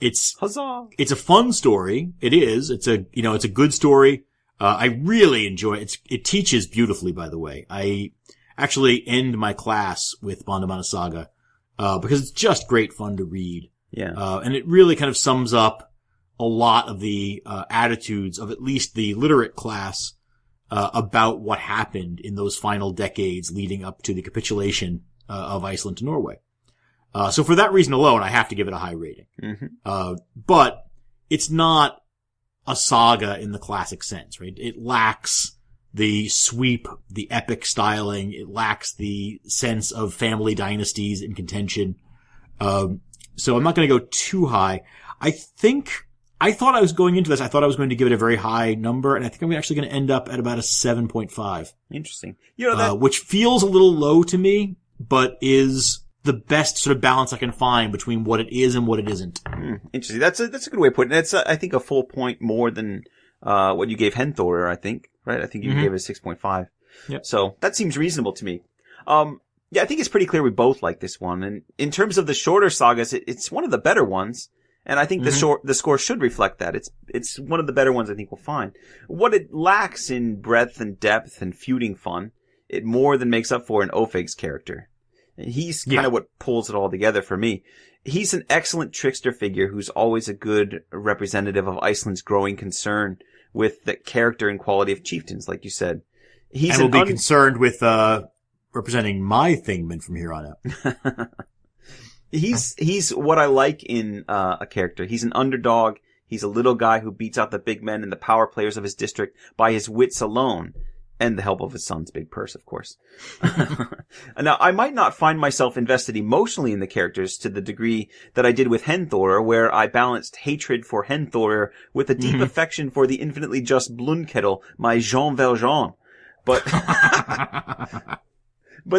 It's a fun story. It is. It's a good story. I really enjoy it. It teaches beautifully, by the way. I actually end my class with Bandamanna Saga, because it's just great fun to read. Yeah. And it really kind of sums up a lot of the, attitudes of at least the literate class, about what happened in those final decades leading up to the capitulation, of Iceland to Norway. So for that reason alone, I have to give it a high rating. Mm-hmm. But it's not a saga in the classic sense, right? It lacks the sweep, the epic styling. It lacks the sense of family dynasties in contention. So I'm not going to go too high. I thought I was going into this, I thought I was going to give it a very high number, and I think I'm actually going to end up at about a 7.5. Interesting. Which feels a little low to me, but is the best sort of balance I can find between what it is and what it isn't. Interesting. That's a good way of putting it. It's, I think, a full point more than, what you gave Henthorer, I think, right? I think you gave it a 6.5. Yep. So that seems reasonable to me. Yeah, I think it's pretty clear we both like this one. And in terms of the shorter sagas, it's one of the better ones. And I think the score should reflect that. It's one of the better ones I think we'll find. What it lacks in breadth and depth and feuding fun, it more than makes up for in Ofeig's character. And he's kind of what pulls it all together for me. He's an excellent trickster figure who's always a good representative of Iceland's growing concern with the character and quality of chieftains, like you said. And will be concerned with, representing my Thingman from here on out. He's what I like in, a character. He's an underdog. He's a little guy who beats out the big men and the power players of his district by his wits alone. And the help of his son's big purse, of course. Now, I might not find myself invested emotionally in the characters to the degree that I did with Henthorer, where I balanced hatred for Henthorer with a deep affection for the infinitely just Blundkettel, my Jean Valjean. But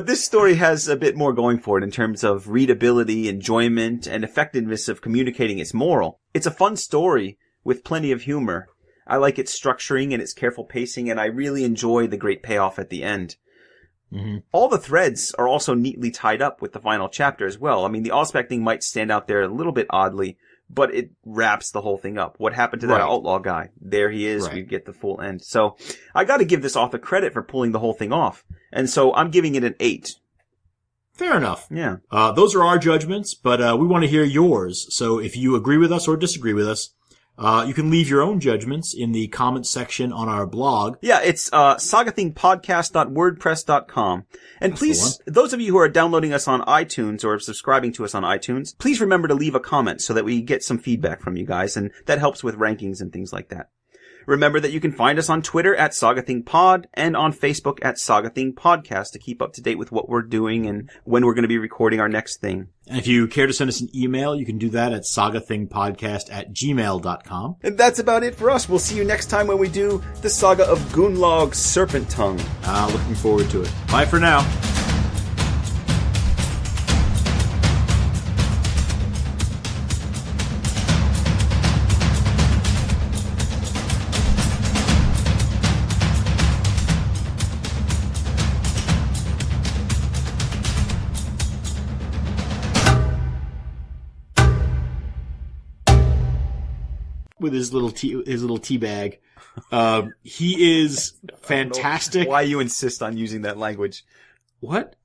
this story has a bit more going for it in terms of readability, enjoyment, and effectiveness of communicating its moral. It's a fun story with plenty of humor. I like its structuring and its careful pacing, and I really enjoy the great payoff at the end. All the threads are also neatly tied up with the final chapter as well. I mean, the Ospak thing might stand out there a little bit oddly, but it wraps the whole thing up. What happened to that outlaw guy? There he is. Right. We get the full end. So I got to give this author credit for pulling the whole thing off. And so I'm giving it an 8. Fair enough. Yeah. Those are our judgments, but we want to hear yours. So if you agree with us or disagree with us, you can leave your own judgments in the comments section on our blog. Yeah, it's sagathingpodcast.wordpress.com. And please, those of you who are downloading us on iTunes or subscribing to us on iTunes, please remember to leave a comment so that we get some feedback from you guys, and that helps with rankings and things like that. Remember that you can find us on Twitter at SagaThingPod and on Facebook at SagaThingPodcast to keep up to date with what we're doing and when we're going to be recording our next thing. And if you care to send us an email, you can do that at sagathingpodcast@gmail.com. And that's about it for us. We'll see you next time when we do the Saga of Gunnlaug's Serpent Tongue. Looking forward to it. Bye for now. With his little tea bag. He is fantastic. Why you insist on using that language? What?